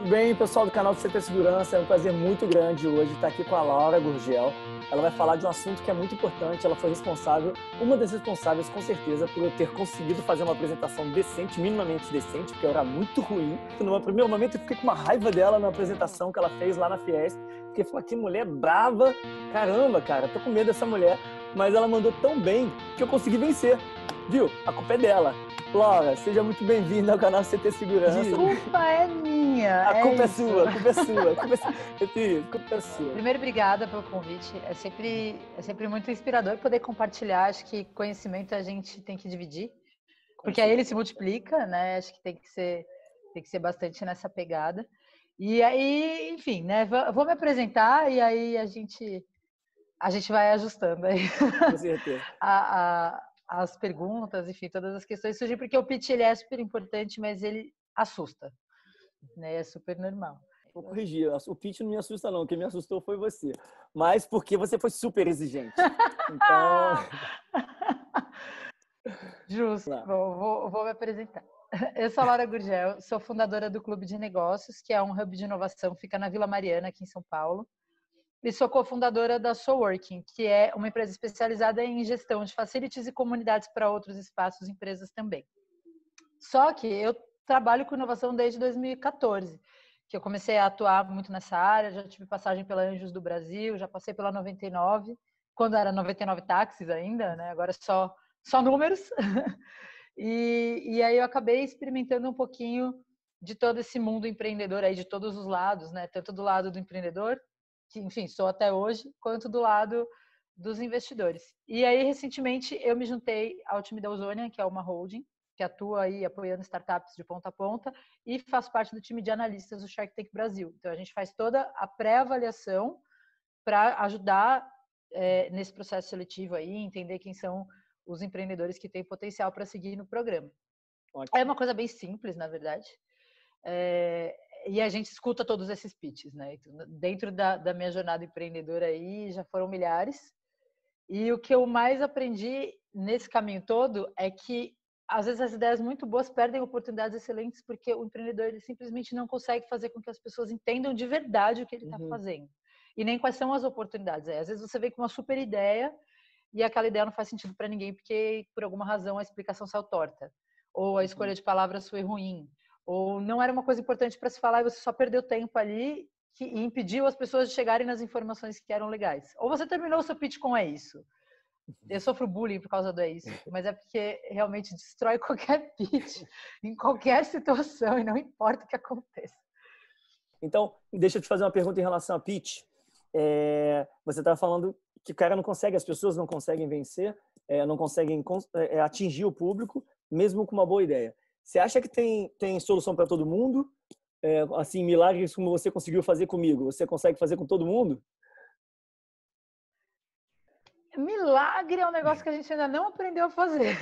Tudo bem, pessoal do canal do CT Segurança? É um prazer muito grande hoje estar aqui com a Laura Gurgel. Ela vai falar de um assunto que é muito importante. Ela foi responsável, uma das responsáveis, com certeza, por eu ter conseguido fazer uma apresentação decente, minimamente decente, porque eu era muito ruim. No primeiro momento, eu fiquei com uma raiva dela na apresentação que ela fez lá na Fiesp, porque falou, que mulher brava. Caramba, cara, tô com medo dessa mulher. Mas ela mandou tão bem que eu consegui vencer. Viu? A culpa é dela. Laura, seja muito bem-vinda ao canal CT Segurança. A culpa é minha. A culpa é sua, a culpa é sua. A culpa é sua. Primeiro, obrigada pelo convite. É sempre muito inspirador poder compartilhar. Acho que conhecimento a gente tem que dividir, porque aí ele se multiplica, né? Acho que tem que ser bastante nessa pegada. E aí, enfim, né? Vou me apresentar e aí a gente vai ajustando aí. Com certeza. As perguntas, enfim, todas as questões surgem porque o pitch ele é super importante, mas ele assusta, né? É super normal. Vou corrigir, o pitch não me assusta não, quem me assustou foi você, mas porque você foi super exigente. Então... Justo, vou me apresentar. Eu sou a Laura Gurgel, sou fundadora do Clube de Negócios, que é um hub de inovação, fica na Vila Mariana, aqui em São Paulo. E sou cofundadora da Soworking, que é uma empresa especializada em gestão de facilities e comunidades para outros espaços e empresas também. Só que eu trabalho com inovação desde 2014, que eu comecei a atuar muito nessa área, já tive passagem pela Anjos do Brasil, já passei pela 99, quando era 99 táxis ainda, né? Agora é só números. E aí eu acabei experimentando um pouquinho de todo esse mundo empreendedor aí, de todos os lados, né? Tanto do lado do empreendedor, que, enfim, sou até hoje, quanto do lado dos investidores. E aí, recentemente, eu me juntei ao time da Ozônia, que é uma holding, que atua aí apoiando startups de ponta a ponta, e faço parte do time de analistas do Shark Tank Brasil. Então, a gente faz toda a pré-avaliação para ajudar nesse processo seletivo aí, entender quem são os empreendedores que têm potencial para seguir no programa. Ótimo. É uma coisa bem simples, na verdade. E a gente escuta todos esses pitches, né? Então, dentro da minha jornada empreendedora aí, já foram milhares. E o que eu mais aprendi nesse caminho todo é que, às vezes, as ideias muito boas perdem oportunidades excelentes porque o empreendedor ele simplesmente não consegue fazer com que as pessoas entendam de verdade o que ele está fazendo. E nem quais são as oportunidades. Às vezes você vem com uma super ideia e aquela ideia não faz sentido para ninguém porque, por alguma razão, a explicação saiu torta. Ou a escolha de palavras foi ruim. Ou não era uma coisa importante para se falar e você só perdeu tempo ali e impediu as pessoas de chegarem nas informações que eram legais. Ou você terminou o seu pitch com é isso. Eu sofro bullying por causa do é isso, mas é porque realmente destrói qualquer pitch, em qualquer situação, e não importa o que aconteça. Então, deixa eu te fazer uma pergunta em relação a pitch. Você estava falando que o cara não consegue, as pessoas não conseguem vencer, não conseguem atingir o público, mesmo com uma boa ideia. Você acha que tem solução para todo mundo? Assim, milagres como você conseguiu fazer comigo, você consegue fazer com todo mundo? Milagre é um negócio que a gente ainda não aprendeu a fazer.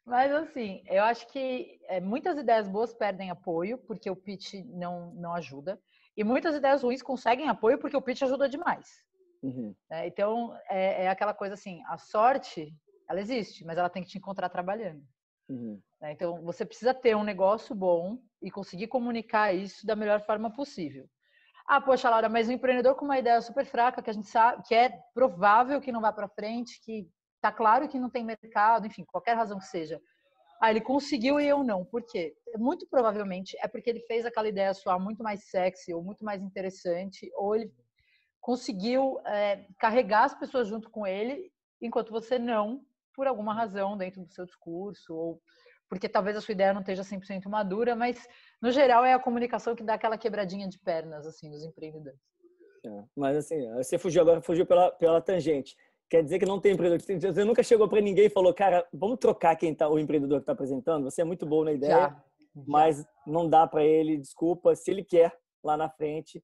Mas, assim, eu acho que muitas ideias boas perdem apoio porque o pitch não ajuda. E muitas ideias ruins conseguem apoio porque o pitch ajuda demais. Então, é aquela coisa assim, a sorte, ela existe, mas ela tem que te encontrar trabalhando. Então, você precisa ter um negócio bom e conseguir comunicar isso da melhor forma possível. Poxa, Laura, mas um empreendedor com uma ideia super fraca, que a gente sabe que é provável que não vá para frente, que tá claro que não tem mercado, enfim, qualquer razão que seja. Ele conseguiu e eu não. Por quê? Muito provavelmente é porque ele fez aquela ideia soar muito mais sexy ou muito mais interessante, ou ele conseguiu carregar as pessoas junto com ele, enquanto você não, por alguma razão dentro do seu discurso, ou porque talvez a sua ideia não esteja 100% madura, mas, no geral, é a comunicação que dá aquela quebradinha de pernas, assim, dos empreendedores. Mas, assim, você fugiu pela tangente. Quer dizer que não tem empreendedor. Você nunca chegou para ninguém e falou, cara, vamos trocar o empreendedor que está apresentando? Você é muito bom na ideia, já. Mas não dá para ele, desculpa, se ele quer lá na frente,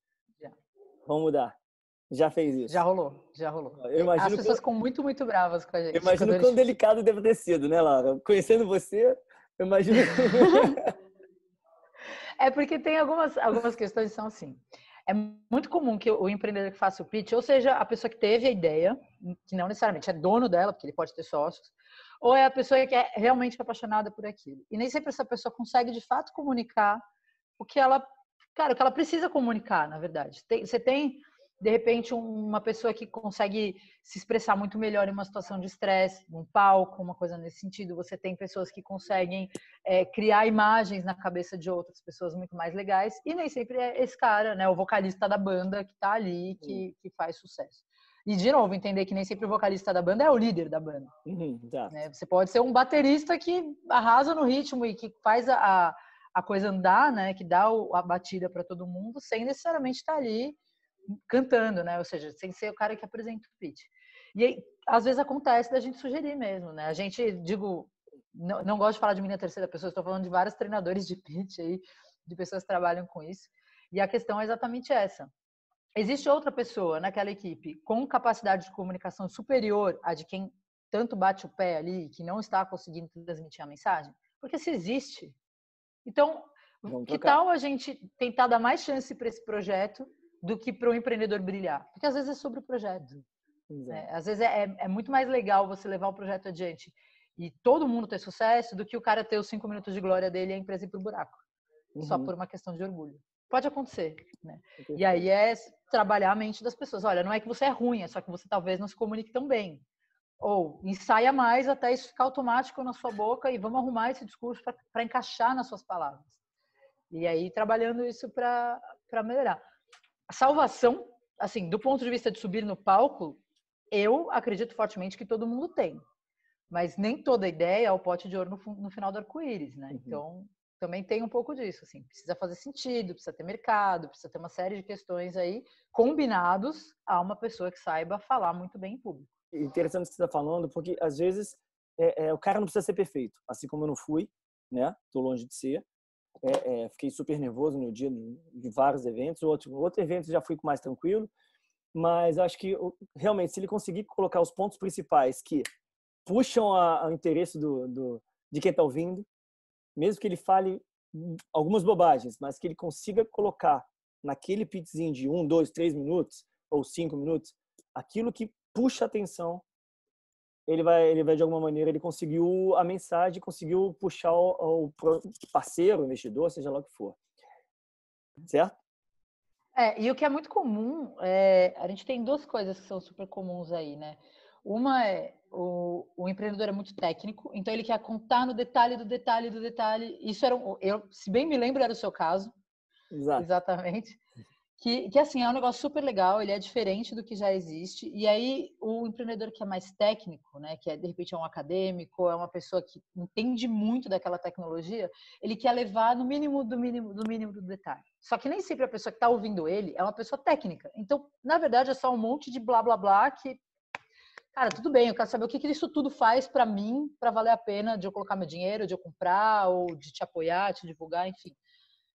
vamos mudar. Já fez isso? Já rolou. As pessoas ficam muito, muito bravas com a gente. Eu imagino quão delicado deve ter sido, né, Laura? Conhecendo você, eu imagino... É porque tem algumas questões que são assim. É muito comum que o empreendedor que faça o pitch, ou seja, a pessoa que teve a ideia, que não necessariamente é dono dela, porque ele pode ter sócios, ou é a pessoa que é realmente apaixonada por aquilo. E nem sempre essa pessoa consegue, de fato, comunicar o que ela cara, o que ela precisa comunicar, na verdade. Você tem, de repente, uma pessoa que consegue se expressar muito melhor em uma situação de estresse, num palco, uma coisa nesse sentido. Você tem pessoas que conseguem criar imagens na cabeça de outras pessoas muito mais legais. E nem sempre é esse cara, né, o vocalista da banda que tá ali, que faz sucesso. E, de novo, entender que nem sempre o vocalista da banda é o líder da banda. Né? Você pode ser um baterista que arrasa no ritmo e que faz a coisa andar, né? Que dá a batida para todo mundo, sem necessariamente estar ali cantando, né? Ou seja, sem ser o cara que apresenta o pitch. E aí, às vezes acontece da gente sugerir mesmo, né? A gente, não gosto de falar de mim na terceira pessoa, estou falando de vários treinadores de pitch aí, de pessoas que trabalham com isso. E a questão é exatamente essa. Existe outra pessoa naquela equipe com capacidade de comunicação superior à de quem tanto bate o pé ali, que não está conseguindo transmitir a mensagem? Porque se existe, então, que tal a gente tentar dar mais chance para esse projeto do que para o empreendedor brilhar? Porque às vezes é sobre o projeto. Né? Às vezes é muito mais legal você levar o projeto adiante e todo mundo ter sucesso do que o cara ter os 5 minutos de glória dele e a empresa ir pro buraco. Só por uma questão de orgulho. Pode acontecer. Né? E aí é trabalhar a mente das pessoas. Olha, não é que você é ruim, é só que você talvez não se comunique tão bem. Ou ensaia mais até isso ficar automático na sua boca e vamos arrumar esse discurso para encaixar nas suas palavras. E aí trabalhando isso para melhorar. A salvação, assim, do ponto de vista de subir no palco, eu acredito fortemente que todo mundo tem. Mas nem toda ideia é o pote de ouro no final do arco-íris, né? Então, também tem um pouco disso, assim. Precisa fazer sentido, precisa ter mercado, precisa ter uma série de questões aí combinados a uma pessoa que saiba falar muito bem em público. Interessante o que você está falando, porque às vezes o cara não precisa ser perfeito, assim como eu não fui, né? Tô longe de ser. Fiquei super nervoso no dia de vários eventos. Outro evento já fui mais tranquilo, mas acho que realmente se ele conseguir colocar os pontos principais que puxam o interesse de quem está ouvindo, mesmo que ele fale algumas bobagens, mas que ele consiga colocar naquele pitchzinho de 1, 2, 3 minutos ou 5 minutos, aquilo que puxa a atenção, ele vai de alguma maneira, ele conseguiu a mensagem, conseguiu puxar o parceiro, o investidor, seja lá o que for. Certo? E o que é muito comum, a gente tem duas coisas que são super comuns aí, né? Uma é o empreendedor é muito técnico, então ele quer contar no detalhe do detalhe do detalhe. Isso se bem me lembro, era o seu caso. Exato. Exatamente. Que assim, é um negócio super legal, ele é diferente do que já existe. E aí, o empreendedor que é mais técnico, né, que de repente é um acadêmico, é uma pessoa que entende muito daquela tecnologia, ele quer levar no mínimo do detalhe. Só que nem sempre a pessoa que está ouvindo ele é uma pessoa técnica. Então, na verdade, é só um monte de blá, blá, blá que, cara, tudo bem, eu quero saber o que isso tudo faz para mim, para valer a pena de eu colocar meu dinheiro, de eu comprar, ou de te apoiar, te divulgar, enfim.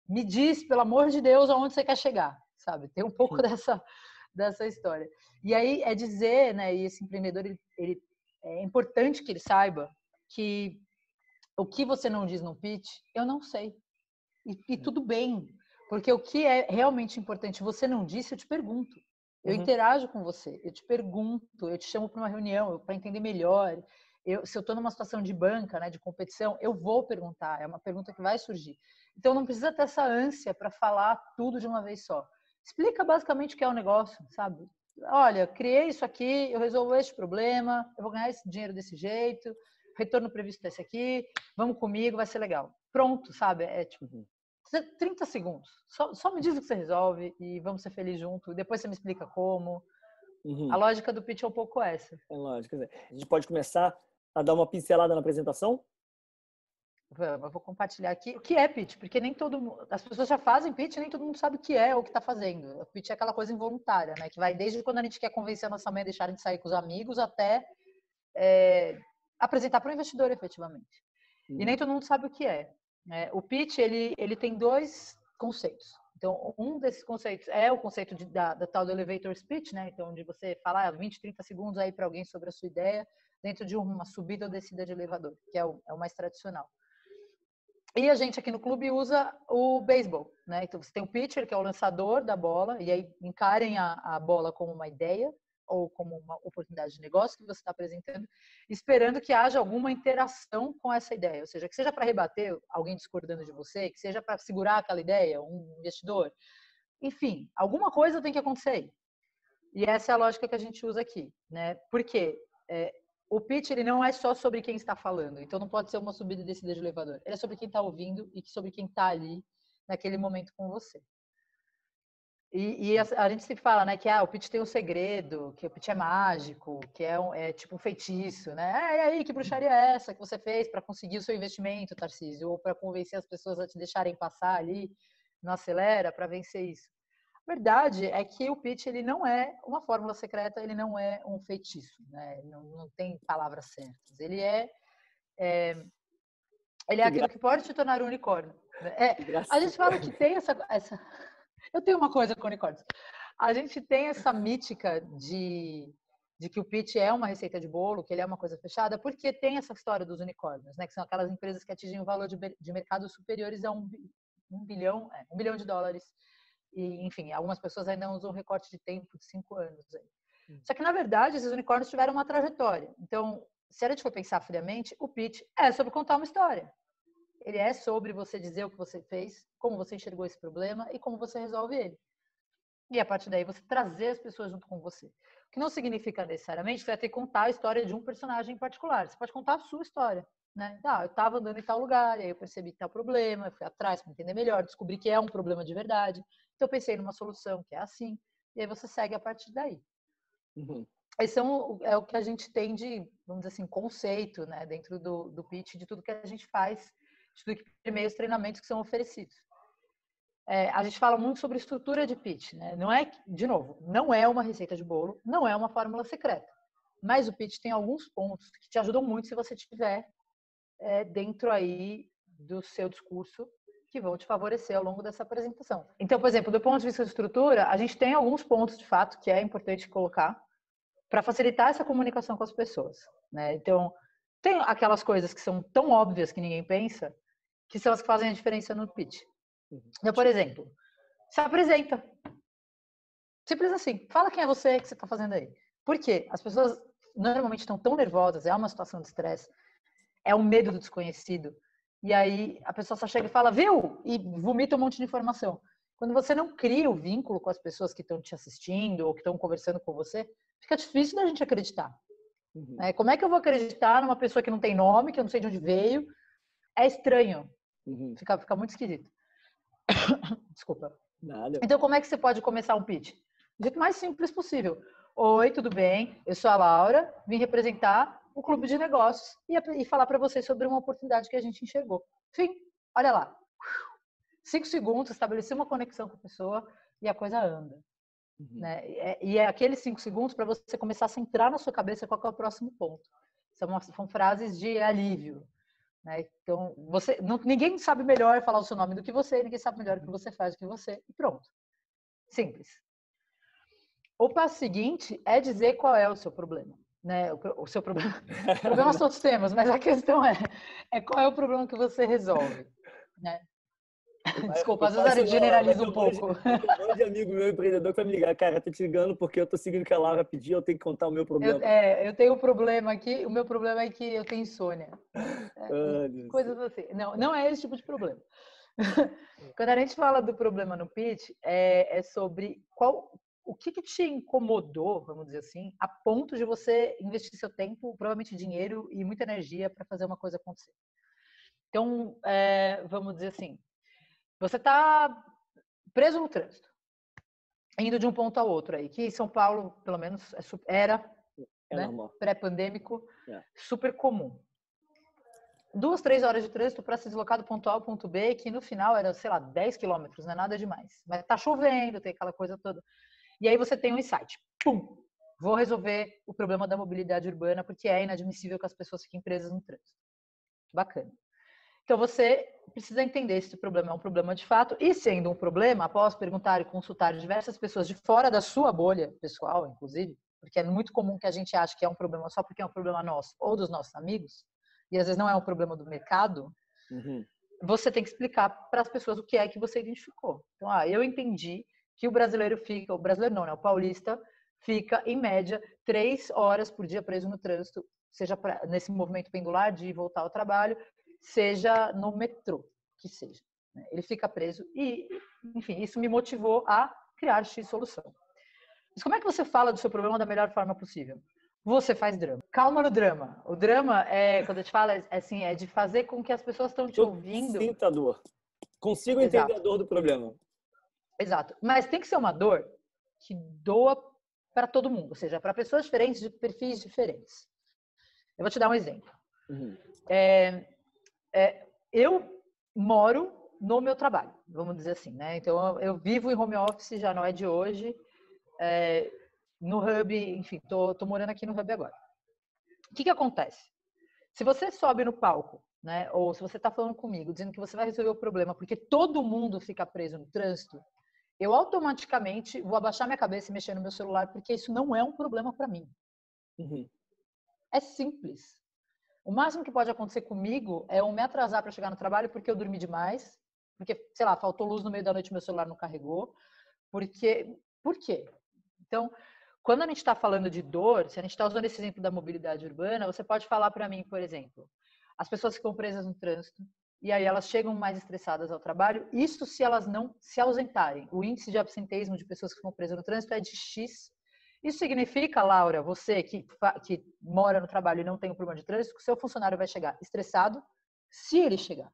Me diz, pelo amor de Deus, aonde você quer chegar, sabe? Tem um pouco dessa história. E aí é dizer, né, e esse empreendedor, ele é importante que ele saiba que o que você não diz no pitch, eu não sei. E tudo bem, porque o que é realmente importante, você não disse, eu te pergunto. Eu interajo com você, eu te pergunto, eu te chamo para uma reunião para entender melhor. Se eu estou numa situação de banca, né, de competição, eu vou perguntar, é uma pergunta que vai surgir. Então não precisa ter essa ânsia para falar tudo de uma vez só. Explica basicamente o que é o negócio, sabe? Olha, criei isso aqui, eu resolvo este problema, eu vou ganhar esse dinheiro desse jeito, retorno previsto desse aqui, vamos comigo, vai ser legal. Pronto, sabe? É tipo 30 segundos. Só me diz o que você resolve e vamos ser felizes junto. Depois você me explica como. A lógica do pitch é um pouco essa. É lógico. A gente pode começar a dar uma pincelada na apresentação? Vamos, eu vou compartilhar aqui. O que é pitch? Porque nem todo mundo... As pessoas já fazem pitch e nem todo mundo sabe o que é ou o que está fazendo. O pitch é aquela coisa involuntária, né? Que vai desde quando a gente quer convencer a nossa mãe a deixar de sair com os amigos até apresentar para o investidor, efetivamente. E nem todo mundo sabe o que é. O pitch, ele tem dois conceitos. Então, um desses conceitos é o conceito da tal do elevator speech, né? Então, de você falar 20, 30 segundos aí para alguém sobre a sua ideia dentro de uma subida ou descida de elevador, que é o mais tradicional. E a gente aqui no clube usa o beisebol, né? Então, você tem o pitcher, que é o lançador da bola, e aí encarem a bola como uma ideia, ou como uma oportunidade de negócio que você está apresentando, esperando que haja alguma interação com essa ideia. Ou seja, que seja para rebater alguém discordando de você, que seja para segurar aquela ideia, um investidor. Enfim, alguma coisa tem que acontecer aí. E essa é a lógica que a gente usa aqui, né? Porque o pitch ele não é só sobre quem está falando, então não pode ser uma subida e descida de elevador. Ele é sobre quem está ouvindo e sobre quem está ali naquele momento com você. E a gente sempre fala, né, que o pitch tem um segredo, que o pitch é mágico, que é tipo um feitiço, né? E aí, que bruxaria é essa que você fez para conseguir o seu investimento, Tarcísio? Ou para convencer as pessoas a te deixarem passar ali no Acelera para vencer isso? A verdade é que o pitch ele não é uma fórmula secreta, ele não é um feitiço, né? Não tem palavras certas. Ele é aquilo que pode te tornar um unicórnio. A gente fala que tem essa... Eu tenho uma coisa com unicórnios. A gente tem essa mítica de que o pitch é uma receita de bolo, que ele é uma coisa fechada, porque tem essa história dos unicórnios, né? Que são aquelas empresas que atingem um valor de mercado superiores a $1 bilhão de dólares. E, enfim, algumas pessoas ainda usam um recorte de tempo de 5 anos. Aí. Só que, na verdade, esses unicórnios tiveram uma trajetória. Então, se a gente for pensar friamente, o pitch é sobre contar uma história. Ele é sobre você dizer o que você fez, como você enxergou esse problema e como você resolve ele. E, a partir daí, você trazer as pessoas junto com você. O que não significa necessariamente que você vai ter que contar a história de um personagem em particular. Você pode contar a sua história. Né? Eu estava andando em tal lugar, e aí eu percebi tal problema, eu fui atrás para entender melhor, descobri que é um problema de verdade. Então, eu pensei numa solução que é assim, e aí você segue a partir daí. Uhum. Esse é o que a gente tem de, vamos dizer assim, conceito, né, dentro do pitch, de tudo que a gente faz, de tudo que os treinamentos que são oferecidos. A gente fala muito sobre estrutura de pitch, né? Não é, de novo, não é uma receita de bolo, não é uma fórmula secreta, mas o pitch tem alguns pontos que te ajudam muito se você tiver dentro aí do seu discurso que vão te favorecer ao longo dessa apresentação. Então, por exemplo, do ponto de vista de estrutura, a gente tem alguns pontos, de fato, que é importante colocar para facilitar essa comunicação com as pessoas, né? Então, tem aquelas coisas que são tão óbvias que ninguém pensa, que são as que fazem a diferença no pitch. Então, por exemplo, se apresenta. Simples assim. Fala quem é você, o que você está fazendo aí. Por quê? As pessoas normalmente estão tão nervosas, é uma situação de estresse, é o medo do desconhecido. E aí a pessoa só chega e fala, viu? E vomita um monte de informação. Quando você não cria o vínculo com as pessoas que estão te assistindo ou que estão conversando com você, fica difícil da gente acreditar. Uhum. Como é que eu vou acreditar numa pessoa que não tem nome, que eu não sei de onde veio? É estranho. Uhum. Fica muito esquisito. Desculpa. Nada. Então, como é que você pode começar um pitch? Do jeito mais simples possível. Oi, tudo bem? Eu sou a Laura, vim representar o clube de negócios e falar para vocês sobre uma oportunidade que a gente enxergou. Fim, olha lá. 5 segundos, estabelecer uma conexão com a pessoa e a coisa anda. Uhum. Né? E é aqueles 5 segundos para você começar a centrar na sua cabeça qual é o próximo ponto. São frases de alívio. Né? Então, ninguém sabe melhor falar o seu nome do que você, ninguém sabe melhor o que você faz do que você, e pronto. Simples. O passo seguinte é dizer qual é o seu problema. Né? O seu problema. Problemas todos temos, mas a questão é qual é o problema que você resolve. Né? Desculpa, às vezes a gente generaliza um pouco. Um monte de amigo meu empreendedor que vai me ligar, cara, tô te ligando porque eu tô seguindo o que a Laura pediu, eu tenho que contar o meu problema. Eu tenho um problema aqui, o meu problema é que eu tenho insônia. Coisas assim. Não é esse tipo de problema. Quando a gente fala do problema no pitch, é sobre o que te incomodou, vamos dizer assim, a ponto de você investir seu tempo, provavelmente dinheiro e muita energia para fazer uma coisa acontecer. Então, vamos dizer assim, você está preso no trânsito, indo de um ponto ao outro aí, que em São Paulo, pelo menos, era né, pré-pandêmico, super comum. 2, 3 horas de trânsito para se deslocar do ponto A ao ponto B, que no final era, sei lá, 10 quilômetros, não é nada demais. Mas tá chovendo, tem aquela coisa toda. E aí você tem um insight. Pum! Vou resolver o problema da mobilidade urbana, porque é inadmissível que as pessoas fiquem presas no trânsito. Bacana. Então você precisa entender se o problema é um problema de fato, e sendo um problema, após perguntar e consultar diversas pessoas de fora da sua bolha pessoal, inclusive, porque é muito comum que a gente ache que é um problema só porque é um problema nosso ou dos nossos amigos, e às vezes não é um problema do mercado, você tem que explicar para as pessoas o que é que você identificou. Então, eu entendi que o brasileiro não, né? O paulista fica, em média, 3 horas por dia preso no trânsito, seja nesse movimento pendular de ir e voltar ao trabalho, seja no metrô, que seja. Ele fica preso e, enfim, isso me motivou a criar X solução. Mas como é que você fala do seu problema da melhor forma possível? Você faz drama. Calma no drama. O drama, quando eu te falo, assim, é de fazer com que as pessoas estão te ouvindo. Sinta a dor. Consigo Exato. entender a dor do problema. Exato. Mas tem que ser uma dor que doa para todo mundo, ou seja, para pessoas diferentes, de perfis diferentes. Eu vou te dar um exemplo. Uhum. Eu moro no meu trabalho, vamos dizer assim, né? Então, eu vivo em home office, já não é de hoje. No Hub, enfim, tô morando aqui no Hub agora. O que acontece? Se você sobe no palco, né, ou se você está falando comigo, dizendo que você vai resolver o problema porque todo mundo fica preso no trânsito, eu automaticamente vou abaixar minha cabeça e mexer no meu celular, porque isso não é um problema para mim. Uhum. É simples. O máximo que pode acontecer comigo é eu me atrasar para chegar no trabalho porque eu dormi demais, porque, sei lá, faltou luz no meio da noite e meu celular não carregou. Por quê? Então, quando a gente está falando de dor, se a gente está usando esse exemplo da mobilidade urbana, você pode falar para mim, por exemplo, as pessoas ficam presas no trânsito e aí elas chegam mais estressadas ao trabalho, isso se elas não se ausentarem. O índice de absenteísmo de pessoas que ficam presas no trânsito é de X. Isso significa, Laura, você que mora no trabalho e não tem um problema de trânsito, que o seu funcionário vai chegar estressado, se ele chegar.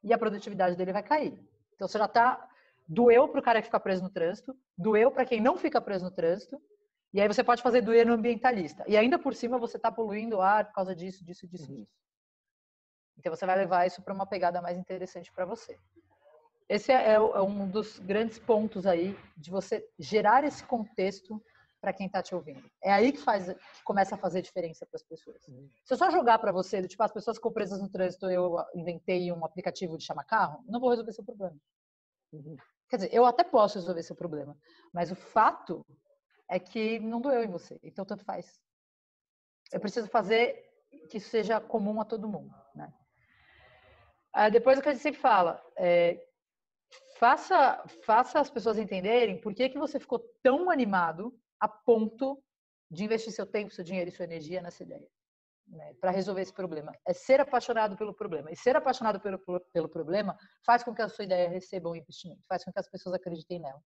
E a produtividade dele vai cair. Então, você já está... Doeu para o cara que fica preso no trânsito, doeu para quem não fica preso no trânsito, e aí você pode fazer doer no ambientalista. E ainda por cima você está poluindo o ar por causa disso. Então, você vai levar isso para uma pegada mais interessante para você. Esse é um dos grandes pontos aí de você gerar esse contexto para quem está te ouvindo. É aí que começa a fazer diferença para as pessoas. Se eu só jogar para você, tipo, as pessoas ficam presas no trânsito, eu inventei um aplicativo de chamar carro, não vou resolver seu problema. Quer dizer, eu até posso resolver seu problema, mas o fato é que não doeu em você, então tanto faz. Eu preciso fazer que isso seja comum a todo mundo, né? Depois o que a gente sempre fala, faça as pessoas entenderem por que você ficou tão animado a ponto de investir seu tempo, seu dinheiro e sua energia nessa ideia, né, para resolver esse problema. É ser apaixonado pelo problema. E ser apaixonado pelo problema faz com que a sua ideia receba um investimento, faz com que as pessoas acreditem nela.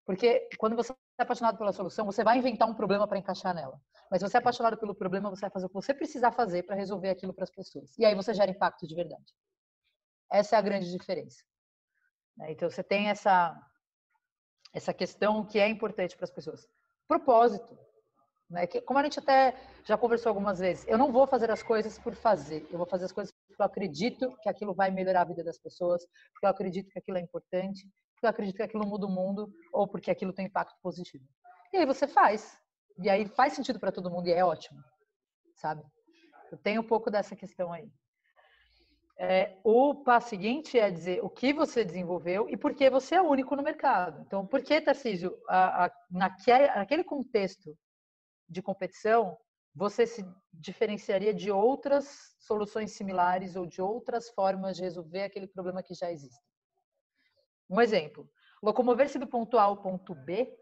Porque quando você é apaixonado pela solução, você vai inventar um problema para encaixar nela. Mas se você é apaixonado pelo problema, você vai fazer o que você precisar fazer para resolver aquilo para as pessoas. E aí você gera impacto de verdade. Essa é a grande diferença. Então, você tem essa questão que é importante para as pessoas. Propósito. Né? Como a gente até já conversou algumas vezes, eu não vou fazer as coisas por fazer. Eu vou fazer as coisas porque eu acredito que aquilo vai melhorar a vida das pessoas, porque eu acredito que aquilo é importante, porque eu acredito que aquilo muda o mundo, ou porque aquilo tem impacto positivo. E aí você faz. E aí faz sentido para todo mundo e é ótimo. Sabe? Eu tenho um pouco dessa questão aí. O passo seguinte é dizer o que você desenvolveu e por que você é único no mercado. Então, por que, Tarcísio, naquele contexto de competição, você se diferenciaria de outras soluções similares ou de outras formas de resolver aquele problema que já existe? Um exemplo, locomover-se do ponto A ao ponto B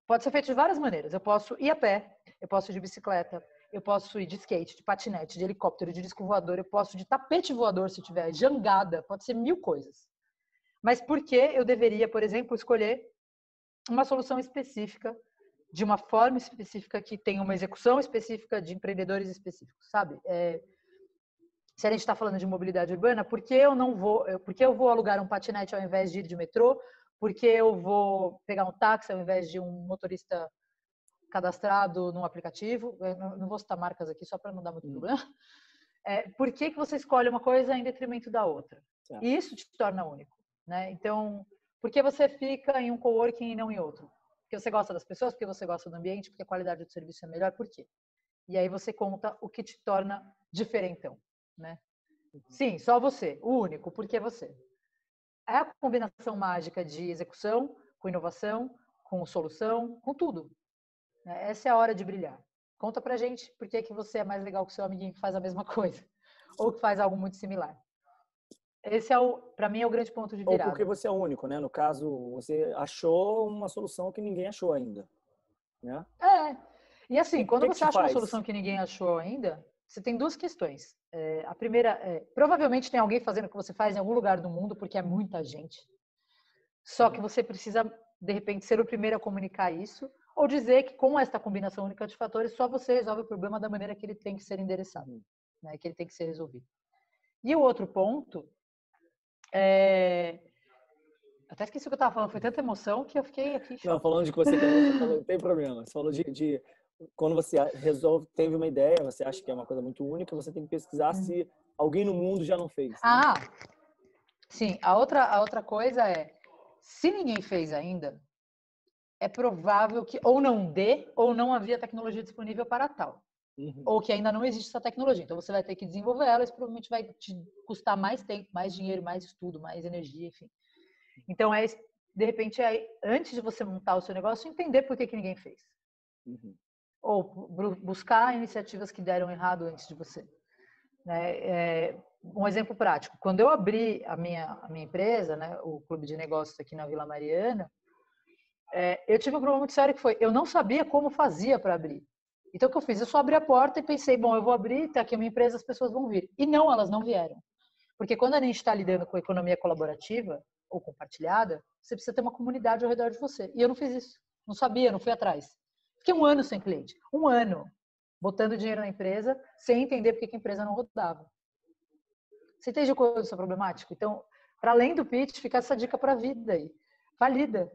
pode ser feito de várias maneiras. Eu posso ir a pé, eu posso ir de bicicleta, eu posso ir de skate, de patinete, de helicóptero, de disco voador, eu posso de tapete voador se tiver, jangada, pode ser 1000 coisas. Mas por que eu deveria, por exemplo, escolher uma solução específica, de uma forma específica, que tem uma execução específica de empreendedores específicos, sabe? Se a gente está falando de mobilidade urbana, por que eu vou alugar um patinete ao invés de ir de metrô? Por que eu vou pegar um táxi ao invés de um motorista cadastrado num aplicativo? Eu não vou citar marcas aqui só para não dar muito problema. Por que você escolhe uma coisa em detrimento da outra? E isso te torna único, né? Então, por que você fica em um coworking e não em outro? Porque você gosta das pessoas, porque você gosta do ambiente, porque a qualidade do serviço é melhor, por quê? E aí você conta o que te torna diferentão, né? Sim, só você, o único, porque você. É a combinação mágica de execução, com inovação, com solução, com tudo. Essa é a hora de brilhar. Conta pra gente por que você é mais legal que o seu amiguinho que faz a mesma coisa. Ou que faz algo muito similar. Esse para mim, é o grande ponto de virada. Ou porque você é único, né? No caso, você achou uma solução que ninguém achou ainda. né? E assim, O quando que você te acha uma faz? solução que ninguém achou ainda, você tem duas questões. A primeira é, provavelmente tem alguém fazendo o que você faz em algum lugar do mundo, porque é muita gente. Só que você precisa, de repente, ser o primeiro a comunicar isso, ou dizer que com esta combinação única de fatores, só você resolve o problema da maneira que ele tem que ser endereçado, né? Que ele tem que ser resolvido. E o outro ponto é... Até esqueci o que eu estava falando, foi tanta emoção que eu fiquei aqui em Não, choque. falando de que você falou, não tem problema. Você falou de quando você resolve, teve uma ideia, você acha que é uma coisa muito única, você tem que pesquisar se alguém no mundo já não fez, né? Ah, sim. A outra coisa é, se ninguém fez ainda, é provável que ou não dê ou não havia tecnologia disponível para tal. Ou que ainda não existe essa tecnologia. Então você vai ter que desenvolver ela, isso provavelmente vai te custar mais tempo, mais dinheiro, mais estudo, mais energia, enfim. Então de repente, antes de você montar o seu negócio, entender por que ninguém fez. Ou buscar iniciativas que deram errado antes de você. Né? Um exemplo prático. Quando eu abri a minha empresa, né, o Clube de Negócios aqui na Vila Mariana, eu tive um problema muito sério que foi, eu não sabia como fazia para abrir. Então, o que eu fiz? Eu só abri a porta e pensei, bom, eu vou abrir, tá aqui a minha empresa, as pessoas vão vir. E não, elas não vieram. Porque quando a gente está lidando com economia colaborativa ou compartilhada, você precisa ter uma comunidade ao redor de você. E eu não fiz isso. Não sabia, não fui atrás. Fiquei 1 ano sem cliente. 1 ano. Botando dinheiro na empresa, sem entender por que a empresa não rodava. Você entende qual é o seu problemático? Então, para além do pitch, fica essa dica para a vida aí. Valida.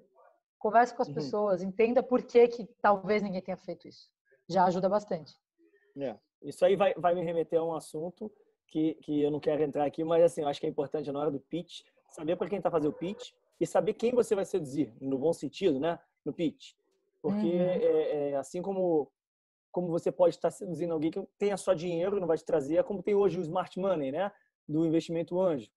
Converse com as pessoas, entenda por que talvez ninguém tenha feito isso. Já ajuda bastante. Isso aí vai me remeter a um assunto que eu não quero entrar aqui, mas assim, eu acho que é importante na hora do pitch, saber para quem está fazendo o pitch e saber quem você vai seduzir, no bom sentido, né? No pitch. Porque assim como você pode estar seduzindo alguém que tenha só dinheiro, não vai te trazer, como tem hoje o smart money, né? Do investimento anjo.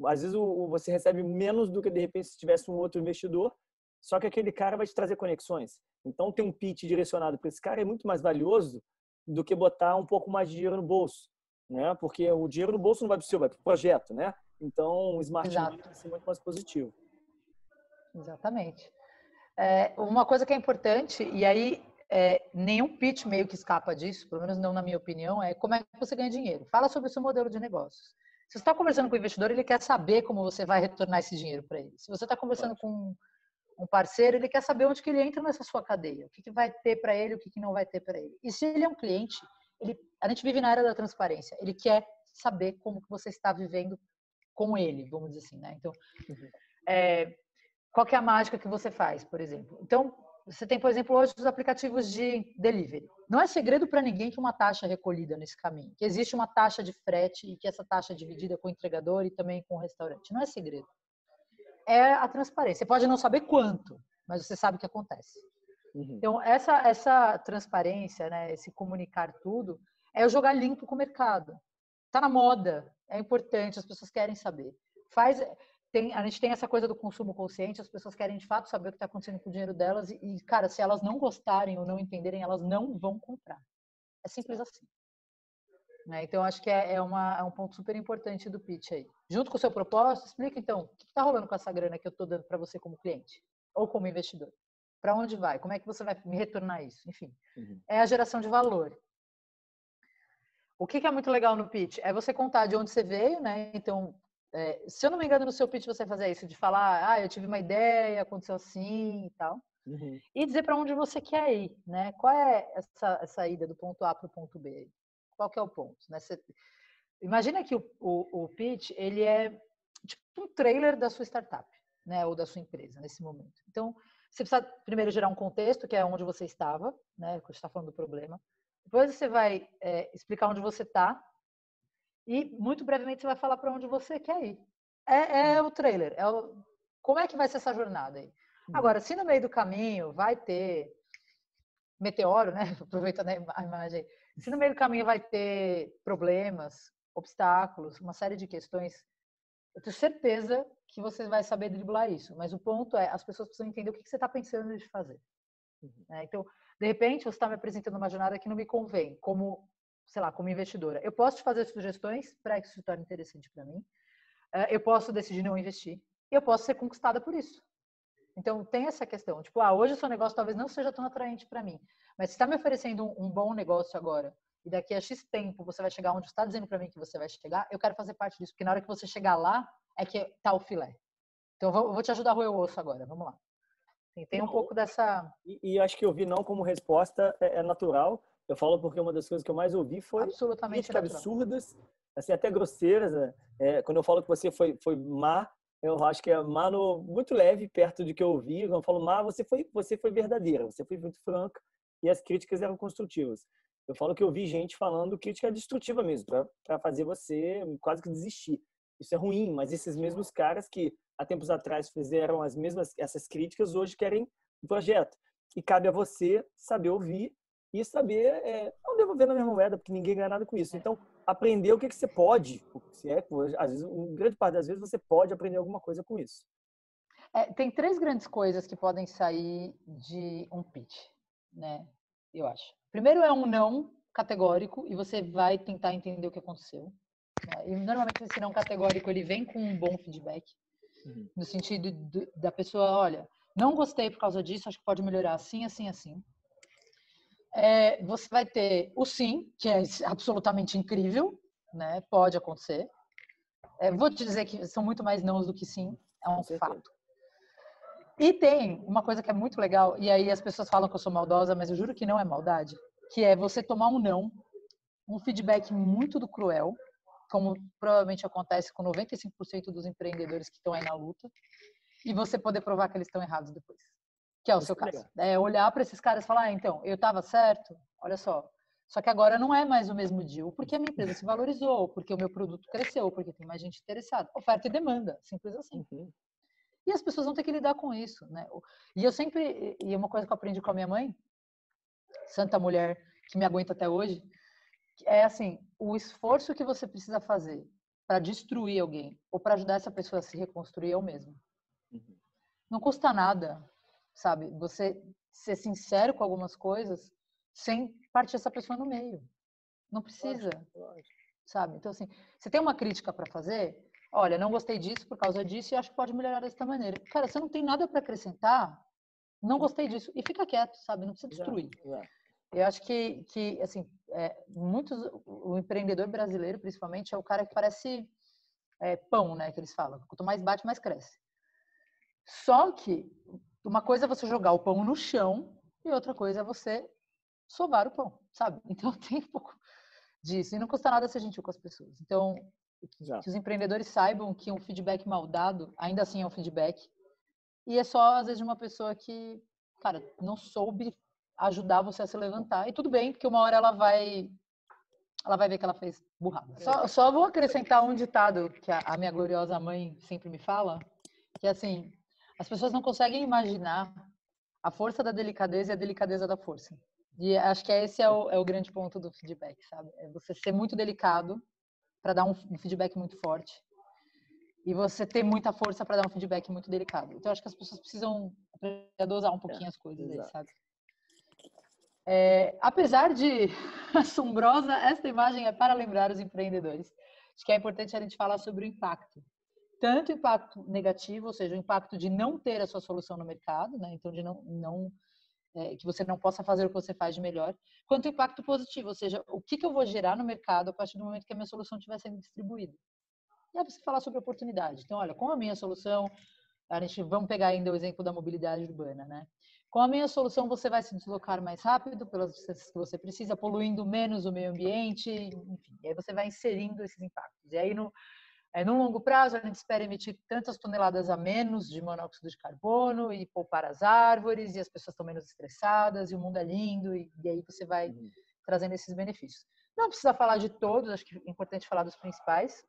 Às vezes você recebe menos do que de repente se tivesse um outro investidor, só que aquele cara vai te trazer conexões. Então ter um pitch direcionado para esse cara é muito mais valioso do que botar um pouco mais de dinheiro no bolso, né? Porque o dinheiro no bolso não vai para o seu, vai para o projeto, né? Então o smart money vai ser muito mais positivo. Exatamente. Uma coisa que é importante, e aí nenhum pitch meio que escapa disso, pelo menos não na minha opinião, é como é que você ganha dinheiro. Fala sobre o seu modelo de negócios. Se você está conversando com o investidor, ele quer saber como você vai retornar esse dinheiro para ele. Se você está conversando com um parceiro, ele quer saber onde que ele entra nessa sua cadeia, o que vai ter para ele, o que não vai ter para ele. E se ele é um cliente, a gente vive na era da transparência, ele quer saber como que você está vivendo com ele, vamos dizer assim, né? Então, qual que é a mágica que você faz, por exemplo? Então, você tem, por exemplo, hoje os aplicativos de delivery. Não é segredo para ninguém que uma taxa é recolhida nesse caminho, que existe uma taxa de frete e que essa taxa é dividida com o entregador e também com o restaurante. Não é segredo. É a transparência. Você pode não saber quanto, mas você sabe o que acontece. Então, essa transparência, né, esse comunicar tudo, é eu jogar limpo com o mercado. Está na moda, é importante, as pessoas querem saber. A gente tem essa coisa do consumo consciente, as pessoas querem de fato saber o que está acontecendo com o dinheiro delas e, cara, se elas não gostarem ou não entenderem, elas não vão comprar. É simples assim. Né? Então, acho que é um ponto super importante do pitch aí. Junto com o seu propósito, explica então, o que está rolando com essa grana que eu estou dando para você como cliente ou como investidor? Para onde vai? Como é que você vai me retornar isso? Enfim, é a geração de valor. O que é muito legal no pitch? É você contar de onde você veio, né? Então, se eu não me engano, no seu pitch você vai fazer isso, de falar, eu tive uma ideia, aconteceu assim e tal. E dizer para onde você quer ir, né? Qual é essa ida do ponto A para o ponto B? Qual que é o ponto? Né? Imagina que o pitch, ele é tipo um trailer da sua startup, né? Ou da sua empresa, nesse momento. Então, você precisa primeiro gerar um contexto, que é onde você estava, né? Quando você está falando do problema. Depois você vai explicar onde você está e, muito brevemente, você vai falar para onde você quer ir. É o trailer. Como é que vai ser essa jornada aí? Agora, se no meio do caminho vai ter meteoro, né? Aproveitando a imagem. Se no meio do caminho vai ter problemas, obstáculos, uma série de questões, eu tenho certeza que você vai saber driblar isso. Mas o ponto é, as pessoas precisam entender o que você está pensando de fazer. Então, de repente, você está me apresentando uma jornada que não me convém, como, sei lá, como investidora. Eu posso te fazer sugestões para que isso se torne interessante para mim. Eu posso decidir não investir. E eu posso ser conquistada por isso. Então, tem essa questão. Tipo, hoje o seu negócio talvez não seja tão atraente para mim, mas se está me oferecendo um bom negócio agora, e daqui a X tempo você vai chegar onde está dizendo para mim que você vai chegar, eu quero fazer parte disso, porque na hora que você chegar lá, é que tá o filé. Então, eu vou te ajudar a roer o osso agora, vamos lá. Tem um pouco dessa... E acho que ouvir não como resposta é natural. Eu falo porque uma das coisas que eu mais ouvi foi absolutamente críticas natural. absurdas, assim, até grosseiras, né? Quando eu falo que você foi má, eu acho que é má muito leve, perto do que eu ouvi. Quando eu falo má, você foi verdadeira, você foi muito franca e as críticas eram construtivas. Eu falo que eu vi gente falando crítica destrutiva mesmo, para fazer você quase que desistir. Isso é ruim, mas esses mesmos caras que há tempos atrás fizeram essas críticas, hoje querem um projeto. E cabe a você saber ouvir e saber não devolver na mesma moeda, porque ninguém ganha nada com isso. Então, aprender o que você pode. Às vezes, grande parte das vezes, você pode aprender alguma coisa com isso. Tem 3 grandes coisas que podem sair de um pitch, né? Eu acho. Primeiro é um não categórico e você vai tentar entender o que aconteceu. E normalmente esse não categórico ele vem com um bom feedback, no sentido da pessoa, olha, não gostei por causa disso, acho que pode melhorar assim, assim, assim. Você vai ter o sim, que é absolutamente incrível, né? Pode acontecer. Vou te dizer que são muito mais nãos do que sim, é um fato. E tem uma coisa que é muito legal, e aí as pessoas falam que eu sou maldosa, mas eu juro que não é maldade, que é você tomar um não, um feedback muito do cruel, como provavelmente acontece com 95% dos empreendedores que estão aí na luta, e você poder provar que eles estão errados depois. Que é o seu caso. Olhar para esses caras e falar, então, eu estava certo, olha só. Só que agora não é mais o mesmo deal, porque a minha empresa se valorizou, porque o meu produto cresceu, porque tem mais gente interessada. Oferta e demanda, simples assim. E as pessoas vão ter que lidar com isso, né? E uma coisa que eu aprendi com a minha mãe, santa mulher que me aguenta até hoje, é assim, o esforço que você precisa fazer para destruir alguém ou para ajudar essa pessoa a se reconstruir é o mesmo. Não custa nada, sabe? Você ser sincero com algumas coisas sem partir essa pessoa no meio. Não precisa, sabe? Então, assim, você tem uma crítica para fazer, olha, não gostei disso por causa disso e acho que pode melhorar dessa maneira. Cara, você não tem nada para acrescentar, não gostei disso. E fica quieto, sabe? Não precisa destruir. Eu acho que assim, o empreendedor brasileiro, principalmente, é o cara que parece pão, né? Que eles falam. Quanto mais bate, mais cresce. Só que uma coisa é você jogar o pão no chão e outra coisa é você sovar o pão, sabe? Então tem um pouco disso. E não custa nada ser gentil com as pessoas. Então, que os empreendedores saibam que um feedback mal dado, ainda assim é um feedback. E é só, às vezes, de uma pessoa que, cara, não soube ajudar você a se levantar. E tudo bem, porque uma hora ela vai ver que ela fez burrada. Só vou acrescentar um ditado que a minha gloriosa mãe sempre me fala, que é assim, as pessoas não conseguem imaginar a força da delicadeza e a delicadeza da força. E acho que esse é o grande ponto do feedback, sabe? É você ser muito delicado para dar um feedback muito forte e você ter muita força para dar um feedback muito delicado. Então, acho que as pessoas precisam aprender a dosar um pouquinho as coisas aí, sabe? Apesar de assombrosa, esta imagem é para lembrar os empreendedores. Acho que é importante a gente falar sobre o impacto. Tanto o impacto negativo, ou seja, o impacto de não ter a sua solução no mercado, né? Então de que você não possa fazer o que você faz de melhor, quanto o impacto positivo, ou seja, o que eu vou gerar no mercado a partir do momento que a minha solução estiver sendo distribuída. E aí você falar sobre oportunidade. Então, olha, com a minha solução, vamos pegar ainda o exemplo da mobilidade urbana, né? Com a minha solução, você vai se deslocar mais rápido pelas distâncias que você precisa, poluindo menos o meio ambiente, enfim. E aí você vai inserindo esses impactos. E aí, no longo prazo, a gente espera emitir tantas toneladas a menos de monóxido de carbono e poupar as árvores, e as pessoas estão menos estressadas, e o mundo é lindo, e aí você vai trazendo esses benefícios. Não precisa falar de todos, acho que é importante falar dos principais,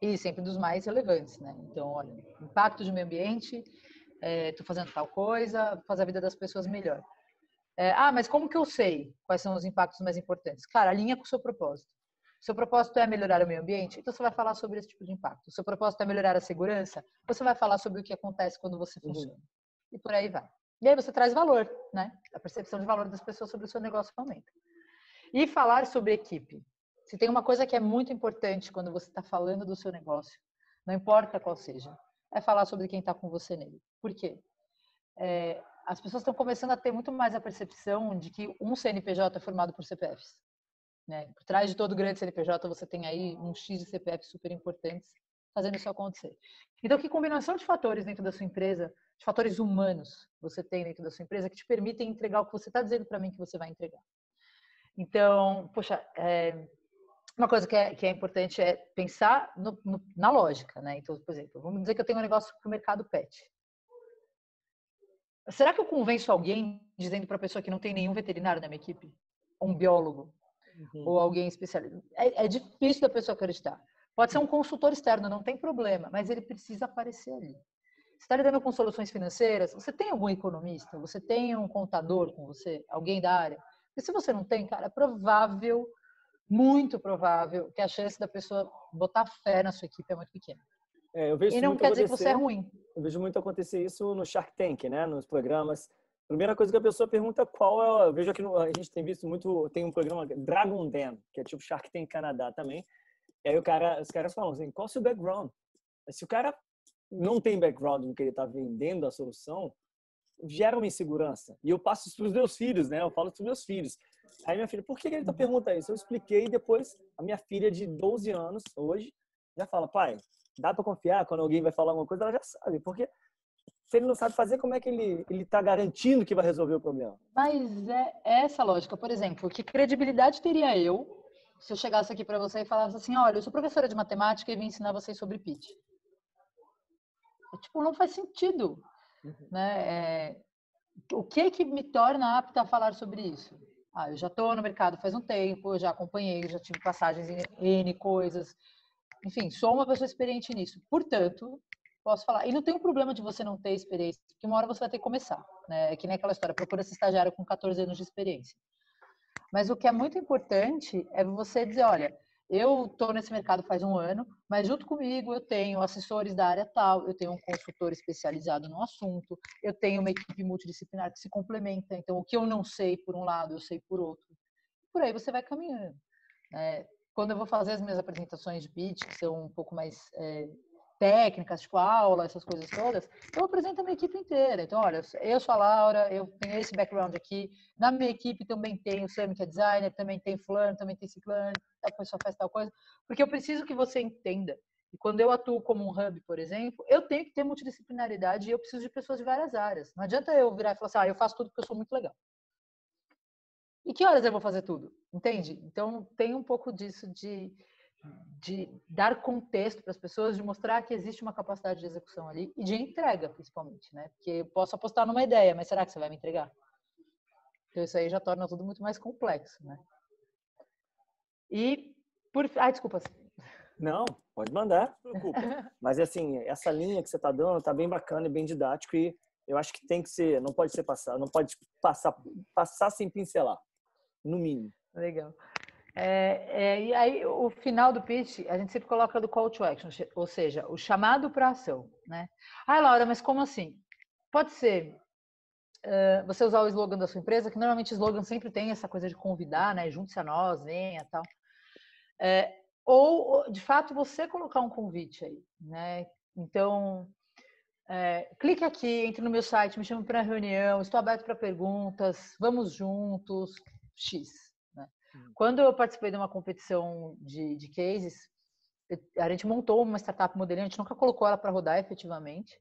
e sempre dos mais relevantes, né? Então, olha, impacto de meio ambiente, estou fazendo tal coisa, fazer a vida das pessoas melhor. Mas como que eu sei quais são os impactos mais importantes? Cara, alinha com o seu propósito. Seu propósito é melhorar o meio ambiente? Então você vai falar sobre esse tipo de impacto. Seu propósito é melhorar a segurança? Você vai falar sobre o que acontece quando você funciona. E por aí vai. E aí você traz valor, né? A percepção de valor das pessoas sobre o seu negócio aumenta. E falar sobre equipe. Se tem uma coisa que é muito importante quando você está falando do seu negócio, não importa qual seja, é falar sobre quem está com você nele. Por quê? as pessoas estão começando a ter muito mais a percepção de que um CNPJ é formado por CPFs. Né? Por trás de todo grande CNPJ, você tem aí um X de CPFs super importantes fazendo isso acontecer. Então, que combinação de fatores dentro da sua empresa, de fatores humanos você tem dentro da sua empresa que te permitem entregar o que você está dizendo para mim que você vai entregar? Então, poxa, uma coisa que é importante é pensar na lógica, né? Então, por exemplo, vamos dizer que eu tenho um negócio para o mercado pet. Será que eu convenço alguém dizendo para a pessoa que não tem nenhum veterinário na minha equipe? Ou um biólogo? Ou alguém especialista? É difícil da pessoa acreditar. Pode ser um consultor externo, não tem problema, mas ele precisa aparecer ali. Você está lidando com soluções financeiras? Você tem algum economista? Você tem um contador com você? Alguém da área? E se você não tem, cara, é provável, muito provável, que a chance da pessoa botar fé na sua equipe é muito pequena. Eu vejo E não quer dizer que você é ruim. Eu vejo muito acontecer isso no Shark Tank, né? Nos programas. Primeira coisa que a pessoa pergunta qual é. Eu vejo aqui a gente tem visto muito. Tem um programa Dragon Den, que é tipo Shark Tank Canadá também. E aí os caras falam assim: qual é o seu background? Se o cara não tem background no que ele está vendendo a solução, gera uma insegurança. E eu passo isso para os meus filhos, né? Eu falo para os meus filhos. Aí minha filha, por que ele pergunta isso? Eu expliquei e depois a minha filha de 12 anos, hoje, já fala, pai, dá para confiar quando alguém vai falar alguma coisa, ela já sabe. Porque se ele não sabe fazer, como é que ele está garantindo que vai resolver o problema? Mas é essa lógica. Por exemplo, que credibilidade teria eu se eu chegasse aqui para você e falasse assim, olha, eu sou professora de matemática e vim ensinar vocês sobre pitch? Tipo, não faz sentido. Né? O que me torna apta a falar sobre isso? Eu já estou no mercado faz um tempo, eu já acompanhei, já tive passagens em N coisas. Enfim, sou uma pessoa experiente nisso. Portanto, posso falar. E não tem um problema de você não ter experiência, porque uma hora você vai ter que começar. Né? É que nem aquela história, procura ser estagiário com 14 anos de experiência. Mas o que é muito importante é você dizer, olha, eu estou nesse mercado faz um ano, mas junto comigo eu tenho assessores da área tal, eu tenho um consultor especializado no assunto, eu tenho uma equipe multidisciplinar que se complementa. Então, o que eu não sei por um lado, eu sei por outro. Por aí você vai caminhando. Quando eu vou fazer as minhas apresentações de pitch, que são um pouco mais técnicas, tipo aula, essas coisas todas, eu apresento a minha equipe inteira. Então, olha, eu sou a Laura, eu tenho esse background aqui. Na minha equipe também tem o Sam, que é designer, também tem fulano, também tem ciclano, a pessoa faz tal coisa. Porque eu preciso que você entenda. E quando eu atuo como um hub, por exemplo, eu tenho que ter multidisciplinaridade e eu preciso de pessoas de várias áreas. Não adianta eu virar e falar assim, eu faço tudo porque eu sou muito legal. E que horas eu vou fazer tudo? Entende? Então, tem um pouco disso de dar contexto para as pessoas, de mostrar que existe uma capacidade de execução ali e de entrega, principalmente, né? Porque eu posso apostar numa ideia, mas será que você vai me entregar? Então, isso aí já torna tudo muito mais complexo, né? E desculpa. Não, pode mandar, não se preocupa. Mas, assim, essa linha que você está dando está bem bacana e bem didático e eu acho que tem que ser, não pode ser passado, não pode passar sem pincelar, no mínimo. Legal. E aí, o final do pitch, a gente sempre coloca do call to action, ou seja, o chamado para ação, né? Laura, mas como assim? Pode ser você usar o slogan da sua empresa, que normalmente o slogan sempre tem essa coisa de convidar, né? Junte-se a nós, venha, tal. Ou, de fato, você colocar um convite aí, né? Então, clique aqui, entre no meu site, me chame para reunião, estou aberto para perguntas, vamos juntos, X. Quando eu participei de uma competição de cases, a gente montou uma startup modelinha, a gente nunca colocou ela para rodar efetivamente,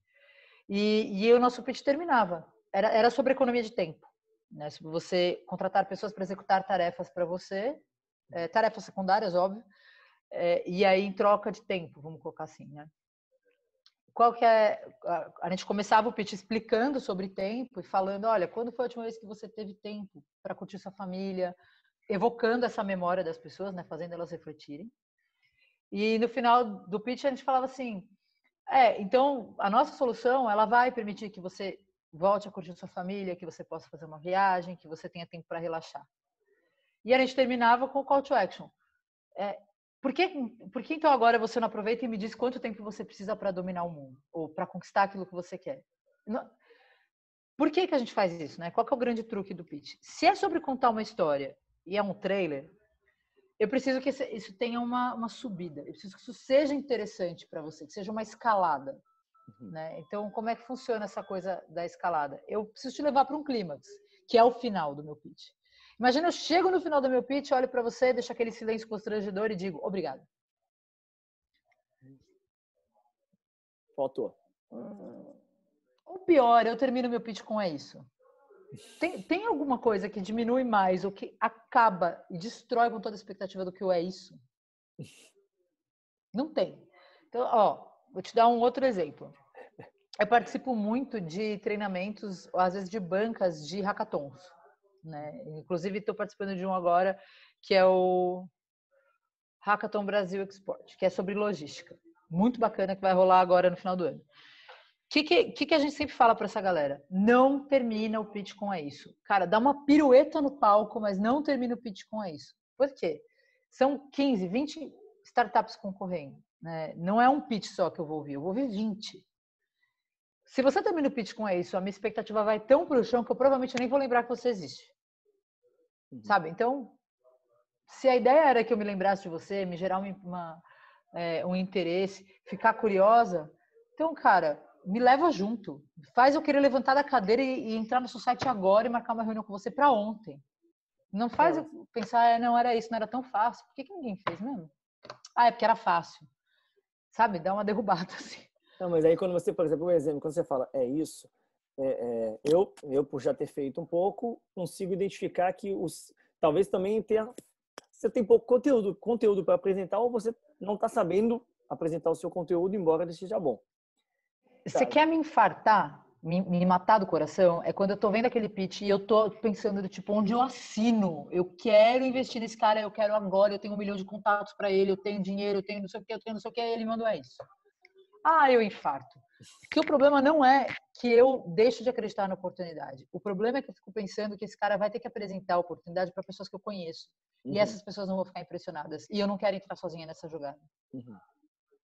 e o nosso pitch terminava. Era sobre economia de tempo, né? Sobre você contratar pessoas para executar tarefas para você, tarefas secundárias, óbvio, e aí em troca de tempo, vamos colocar assim, né? Qual que é? A gente começava o pitch explicando sobre tempo e falando, olha, quando foi a última vez que você teve tempo para curtir sua família, evocando essa memória das pessoas, né, fazendo elas refletirem. E no final do pitch a gente falava assim, então a nossa solução, ela vai permitir que você volte a curtir sua família, que você possa fazer uma viagem, que você tenha tempo para relaxar. E a gente terminava com o call to action. Por que então agora você não aproveita e me diz quanto tempo você precisa para dominar o mundo? Ou para conquistar aquilo que você quer? Por que a gente faz isso, né? Qual que é o grande truque do pitch? Se é sobre contar uma história e é um trailer, eu preciso que isso tenha uma subida. Eu preciso que isso seja interessante para você, que seja uma escalada. né? Então, como é que funciona essa coisa da escalada? Eu preciso te levar para um clímax, que é o final do meu pitch. Imagina, eu chego no final do meu pitch, olho para você, deixo aquele silêncio constrangedor e digo, obrigado. Faltou. Ou pior, eu termino meu pitch com é isso. Tem alguma coisa que diminui mais ou que acaba e destrói com toda a expectativa do que o é isso? Não tem. Então, ó, vou te dar um outro exemplo. Eu participo muito de treinamentos, às vezes de bancas de hackathons, né? Inclusive, estou participando de um agora, que é o Hackathon Brasil Export, que é sobre logística. Muito bacana, que vai rolar agora no final do ano. O que a gente sempre fala para essa galera? Não termina o pitch com é isso. Cara, dá uma pirueta no palco, mas não termina o pitch com é isso. Por quê? São 15, 20 startups concorrendo, né? Não é um pitch só que eu vou ouvir 20. Se você termina o pitch com é isso, a minha expectativa vai tão pro chão que eu provavelmente nem vou lembrar que você existe. Sabe? Então, se a ideia era que eu me lembrasse de você, me gerar um interesse, ficar curiosa, então, cara, me leva junto. Faz eu querer levantar da cadeira e entrar no seu site agora e marcar uma reunião com você para ontem. Não faz eu pensar, não era isso, não era tão fácil. Por que ninguém fez mesmo? Ah, é porque era fácil. Sabe? Dá uma derrubada assim. Não, mas aí quando você, por exemplo, um exemplo, quando você fala é isso, eu por já ter feito um pouco, consigo identificar que talvez também você tem pouco conteúdo para apresentar ou você não está sabendo apresentar o seu conteúdo, embora ele seja bom. Você quer me infartar, me matar do coração? É quando eu tô vendo aquele pitch e eu tô pensando do tipo, onde eu assino? Eu quero investir nesse cara, eu quero agora, eu tenho 1 milhão de contatos para ele, eu tenho dinheiro, eu tenho não sei o que, eu tenho não sei o que, ele manda isso. Ah, eu infarto. Porque o problema não é que eu deixo de acreditar na oportunidade. O problema é que eu fico pensando que esse cara vai ter que apresentar a oportunidade para pessoas que eu conheço. E essas pessoas não vão ficar impressionadas. E eu não quero entrar sozinha nessa jogada.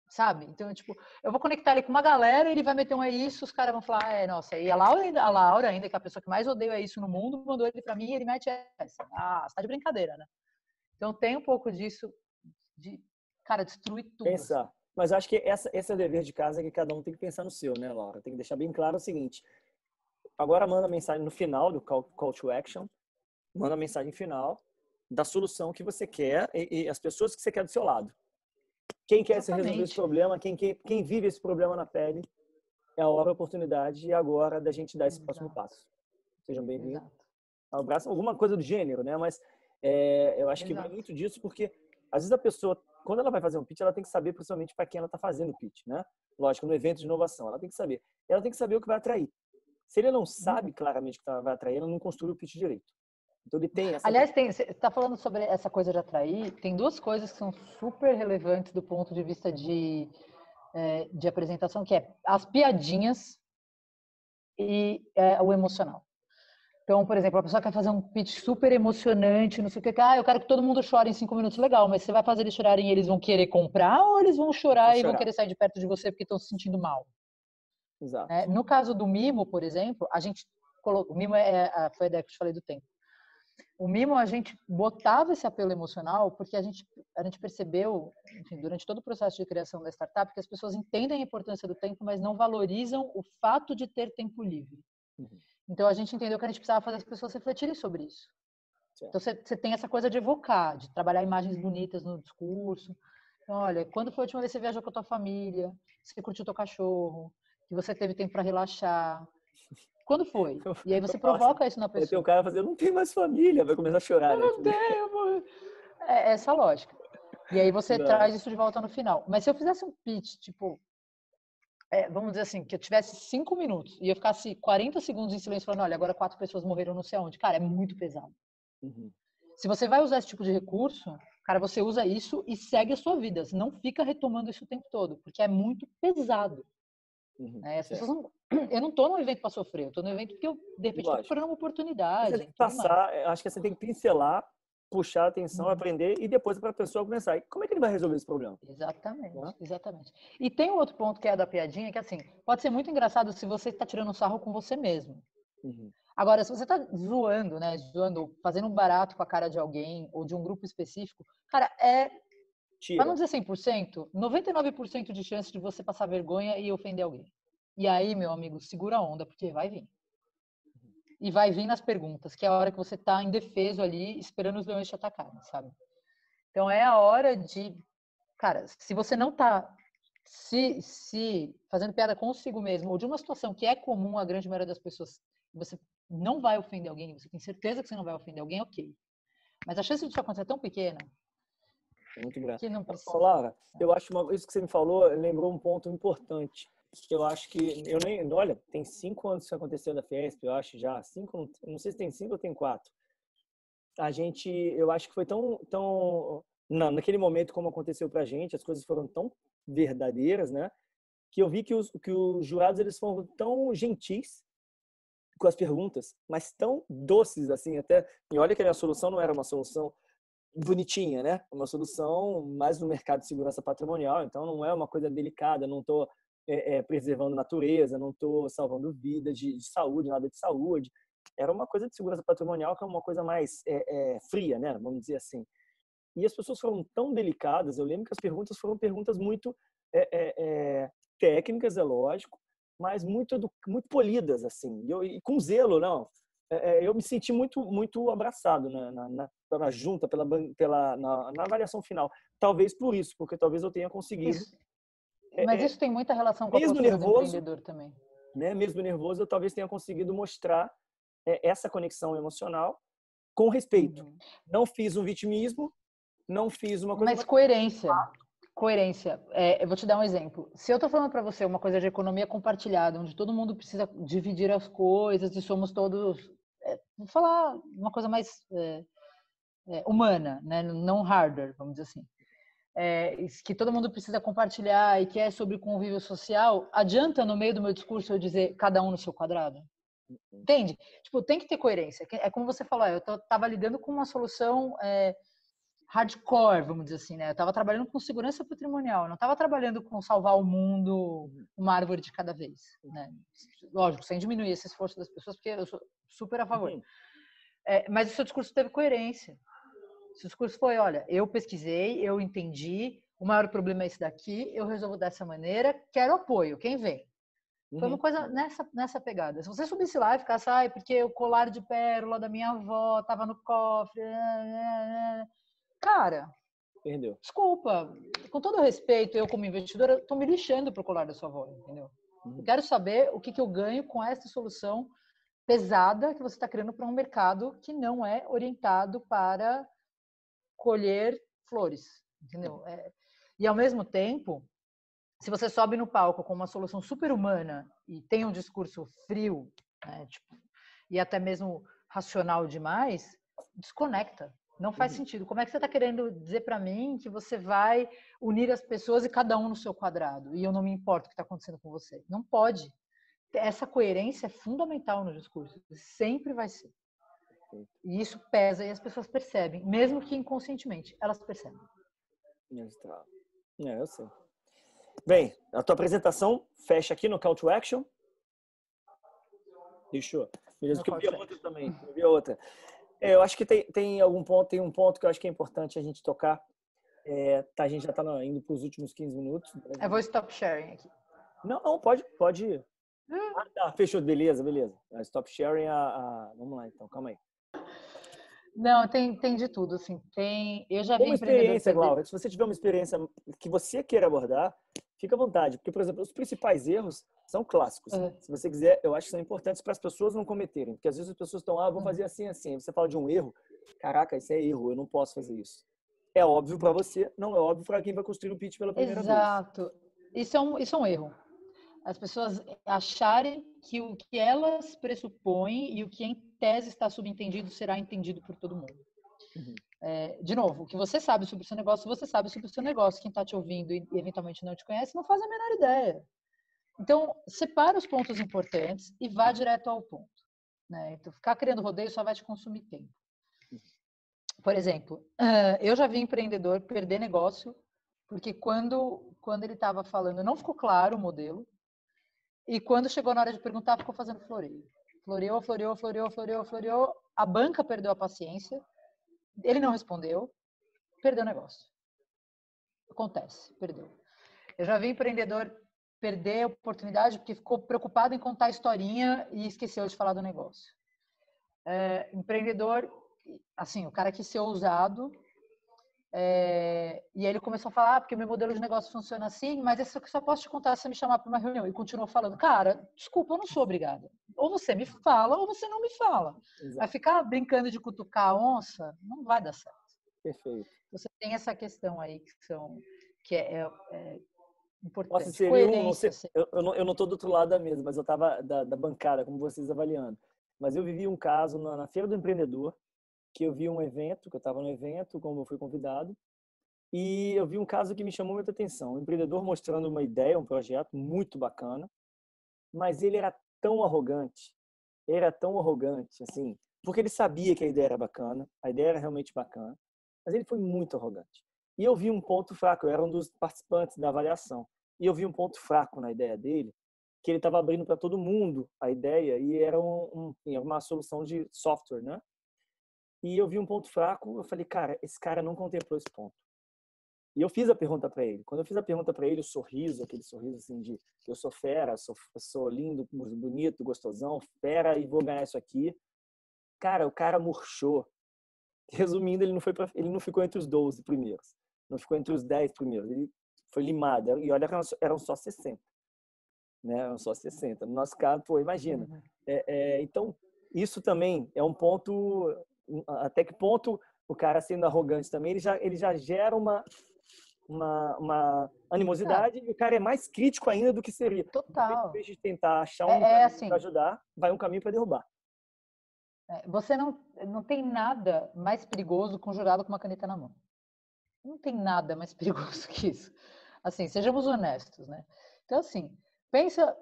Sabe? Então, tipo, eu vou conectar ele com uma galera, ele vai meter um é isso, os caras vão falar, nossa, e a Laura ainda, que é a pessoa que mais odeia isso no mundo, mandou ele pra mim e ele mete essa. Ah, você tá de brincadeira, né? Então tem um pouco disso de, cara, destruir tudo. Pensar. Assim. Mas acho que esse é o dever de casa que cada um tem que pensar no seu, né, Laura? Tem que deixar bem claro o seguinte. Agora manda a mensagem no final do call to action, manda a mensagem final da solução que você quer e as pessoas que você quer do seu lado. Quem quer resolver esse problema, quem vive esse problema na pele, é a hora, a oportunidade e agora da gente dar esse próximo passo. Sejam bem-vindos. Um abraço, alguma coisa do gênero, né? Mas eu acho que vem muito disso porque às vezes a pessoa, quando ela vai fazer um pitch, ela tem que saber principalmente para quem ela está fazendo o pitch, né? Lógico, no evento de inovação, ela tem que saber. Ela tem que saber o que vai atrair. Se ele não sabe claramente o que vai atrair, ela não construi o pitch direito. Então ele tem essa... Aliás, você está falando sobre essa coisa de atrair, tem duas coisas que são super relevantes do ponto de vista de apresentação, que é as piadinhas e o emocional. Então, por exemplo, a pessoa quer fazer um pitch super emocionante, não sei o que, eu quero que todo mundo chore em 5 minutos, legal, mas você vai fazer eles chorarem e eles vão querer comprar ou eles vão chorar e vão querer sair de perto de você porque estão se sentindo mal? Exato. No caso do Mimo, por exemplo, a gente colocou, o Mimo foi a ideia que eu te falei do tempo. O Mimo, a gente botava esse apelo emocional porque a gente percebeu, enfim, durante todo o processo de criação da startup, que as pessoas entendem a importância do tempo, mas não valorizam o fato de ter tempo livre. Então, a gente entendeu que a gente precisava fazer as pessoas refletirem sobre isso. Então, você tem essa coisa de evocar, de trabalhar imagens bonitas no discurso. Então, olha, quando foi a última vez que você viajou com a tua família? Você curtiu teu cachorro? Que você teve tempo para relaxar? Quando foi? E aí você provoca isso na pessoa. Tem o cara fazendo, não tem mais família, vai começar a chorar. Eu não tenho, amor. É essa lógica. E aí você traz isso de volta no final. Mas se eu fizesse um pitch, tipo, vamos dizer assim, que eu tivesse 5 minutos e eu ficasse 40 segundos em silêncio falando, olha, agora 4 pessoas morreram não sei aonde. Cara, é muito pesado. Se você vai usar esse tipo de recurso, cara, você usa isso e segue a sua vida. Você não fica retomando isso o tempo todo, porque é muito pesado. As pessoas não... Eu não tô num evento para sofrer, eu tô num evento porque eu, de repente, tô procurando uma oportunidade. Você tem que passar, acho que você tem que pincelar, puxar a atenção, aprender e depois para a pessoa começar. E como é que ele vai resolver esse problema? Exatamente. E tem um outro ponto que é a da piadinha, que assim, pode ser muito engraçado se você está tirando sarro com você mesmo. Agora, se você tá zoando, né, fazendo um barato com a cara de alguém ou de um grupo específico, cara, para não dizer 100%, 99% de chance de você passar vergonha e ofender alguém. E aí, meu amigo, segura a onda, porque vai vir. E vai vir nas perguntas, que é a hora que você está indefeso ali, esperando os leões te atacarem, sabe? Então é a hora de... Cara, se você não está se fazendo piada consigo mesmo, ou de uma situação que é comum à grande maioria das pessoas, você não vai ofender alguém, você tem certeza que você não vai ofender alguém, ok. Mas a chance disso acontecer é tão pequena Muito grande. que não precisa. Laura, eu acho isso que você me falou lembrou um ponto importante. Que eu acho que eu nem, olha, tem 5 anos que isso aconteceu na Fiesp, eu acho já 5, não sei se tem 5 ou tem 4. Eu acho que foi tão não, naquele momento como aconteceu pra gente, as coisas foram tão verdadeiras, né? Que eu vi que os jurados eles foram tão gentis com as perguntas, mas tão doces assim, até. E olha que a minha solução não era uma solução bonitinha, né? Uma solução mais no mercado de segurança patrimonial, então não é uma coisa delicada, não estou preservando a natureza, não estou salvando vidas de saúde, nada de saúde. Era uma coisa de segurança patrimonial que é uma coisa mais fria, né? Vamos dizer assim. E as pessoas foram tão delicadas, eu lembro que as perguntas foram perguntas muito técnicas, é lógico, mas muito polidas, assim, e com zelo, não. Eu me senti muito abraçado na junta, na avaliação final. Talvez por isso, porque talvez eu tenha conseguido. Isso, mas isso tem muita relação com a Mesmo postura do nervoso, empreendedor também. né? Mesmo nervoso, eu talvez tenha conseguido mostrar essa conexão emocional com respeito. Uhum. Não fiz um vitimismo, não fiz uma coisa... Mas coerência. Coerência. Eu vou te dar um exemplo. Se eu estou falando para você uma coisa de economia compartilhada, onde todo mundo precisa dividir as coisas e somos todos... vou falar uma coisa mais humana, né? Não hardware, vamos dizer assim. Que todo mundo precisa compartilhar e que é sobre convívio social, adianta no meio do meu discurso eu dizer cada um no seu quadrado? Entende? Tipo, tem que ter coerência. É como você falou, eu estava lidando com uma solução hardcore, vamos dizer assim, né? Eu estava trabalhando com segurança patrimonial, eu não estava trabalhando com salvar o mundo uma árvore de cada vez, né? Lógico, sem diminuir esse esforço das pessoas, porque eu sou super a favor. Mas o seu discurso teve coerência. O seu discurso foi, olha, eu pesquisei, eu entendi, o maior problema é esse daqui, eu resolvo dessa maneira, quero apoio, quem vem? Foi uma coisa nessa pegada. Se você subisse lá e ficasse, porque o colar de pérola da minha avó estava no cofre... Cara, Perdeu. Desculpa, com todo respeito, eu como investidora, estou me lixando para o colar da sua avó, entendeu? Eu quero saber o que eu ganho com essa solução pesada que você está criando para um mercado que não é orientado para colher flores, entendeu? E ao mesmo tempo, se você sobe no palco com uma solução super humana e tem um discurso frio, né, tipo, e até mesmo racional demais, desconecta. Não faz sentido. Como é que você está querendo dizer para mim que você vai unir as pessoas e cada um no seu quadrado? E eu não me importo o que está acontecendo com você. Não pode. Essa coerência é fundamental no discurso. Sempre vai ser. E isso pesa e as pessoas percebem, mesmo que inconscientemente, elas percebem. Eu sei. Bem, a tua apresentação fecha aqui no Call to Action. Fechou. Beleza, porque eu vi a outra também. Eu vi a outra. Eu acho que tem um ponto que eu acho que é importante a gente tocar. A gente já está indo para os últimos 15 minutos. Eu vou stop sharing aqui. Não, pode ir. Tá, fechou, beleza. Stop sharing, vamos lá então, calma aí. Não, tem de tudo, assim. Eu já vi uma experiência, Laura, se você tiver uma experiência que você queira abordar, fica à vontade, porque, por exemplo, os principais erros são clássicos. Se você quiser, eu acho que são importantes para as pessoas não cometerem, porque às vezes as pessoas estão, vou fazer assim, assim. Você fala de um erro, caraca, isso é erro, eu não posso fazer isso. É óbvio para você, não é óbvio para quem vai construir o pitch pela primeira vez. Exato. Isso é um erro. As pessoas acharem que o que elas pressupõem e o que em tese está subentendido será entendido por todo mundo. De novo, o que você sabe sobre o seu negócio, você sabe sobre o seu negócio. Quem está te ouvindo e eventualmente não te conhece, não faz a menor ideia. Então, separa os pontos importantes e vá direto ao ponto. Né? Então, ficar criando rodeio só vai te consumir tempo. Por exemplo, eu já vi empreendedor perder negócio porque quando ele estava falando, não ficou claro o modelo, e quando chegou na hora de perguntar, ficou fazendo floreio. Floreou. A banca perdeu a paciência, ele não respondeu, perdeu o negócio. Acontece, perdeu. Eu já vi empreendedor perder a oportunidade porque ficou preocupado em contar a historinha e esqueceu de falar do negócio. Empreendedor, assim, o cara quis ser ousado, e aí ele começou a falar, porque o meu modelo de negócio funciona assim, mas isso eu só posso te contar se você me chamar para uma reunião. E continuou falando, cara, desculpa, eu não sou obrigada. Ou você me fala, ou você não me fala. Exato. Vai ficar brincando de cutucar a onça, não vai dar certo. Perfeito. Você tem essa questão aí que é importante. Posso ser um, não sei, eu não estou do outro lado da mesa, mas eu estava da bancada, como vocês avaliando. Mas eu vivi um caso na Feira do Empreendedor, que eu vi um evento, que eu estava no evento, como eu fui convidado, e eu vi um caso que me chamou muita atenção. Um empreendedor mostrando uma ideia, um projeto muito bacana, mas ele era tão arrogante, assim, porque ele sabia que a ideia era bacana, a ideia era realmente bacana, mas ele foi muito arrogante. E eu vi um ponto fraco, eu era um dos participantes da avaliação, e eu vi um ponto fraco na ideia dele, que ele estava abrindo para todo mundo a ideia, e era uma solução de software, né? E eu vi um ponto fraco, eu falei, cara, esse cara não contemplou esse ponto. E eu fiz a pergunta para ele. Quando eu fiz a pergunta para ele, o sorriso, aquele sorriso assim de eu sou fera, sou lindo, bonito, gostosão, fera e vou ganhar isso aqui. Cara, o cara murchou. Resumindo, ele não ficou entre os 12 primeiros. Não ficou entre os 10 primeiros. Ele foi limado. E olha, eram só 60. Né? Eram só 60. No nosso caso, pô, imagina. Então, isso também é um ponto... Até que ponto o cara sendo arrogante também, ele já gera uma animosidade, e o cara é mais crítico ainda do que seria. Total. Em vez de tentar achar um caminho assim, para ajudar, vai um caminho para derrubar. Você não tem nada mais perigoso com um jurado com uma caneta na mão. Não tem nada mais perigoso que isso. Assim, sejamos honestos, né? Então, assim, pensa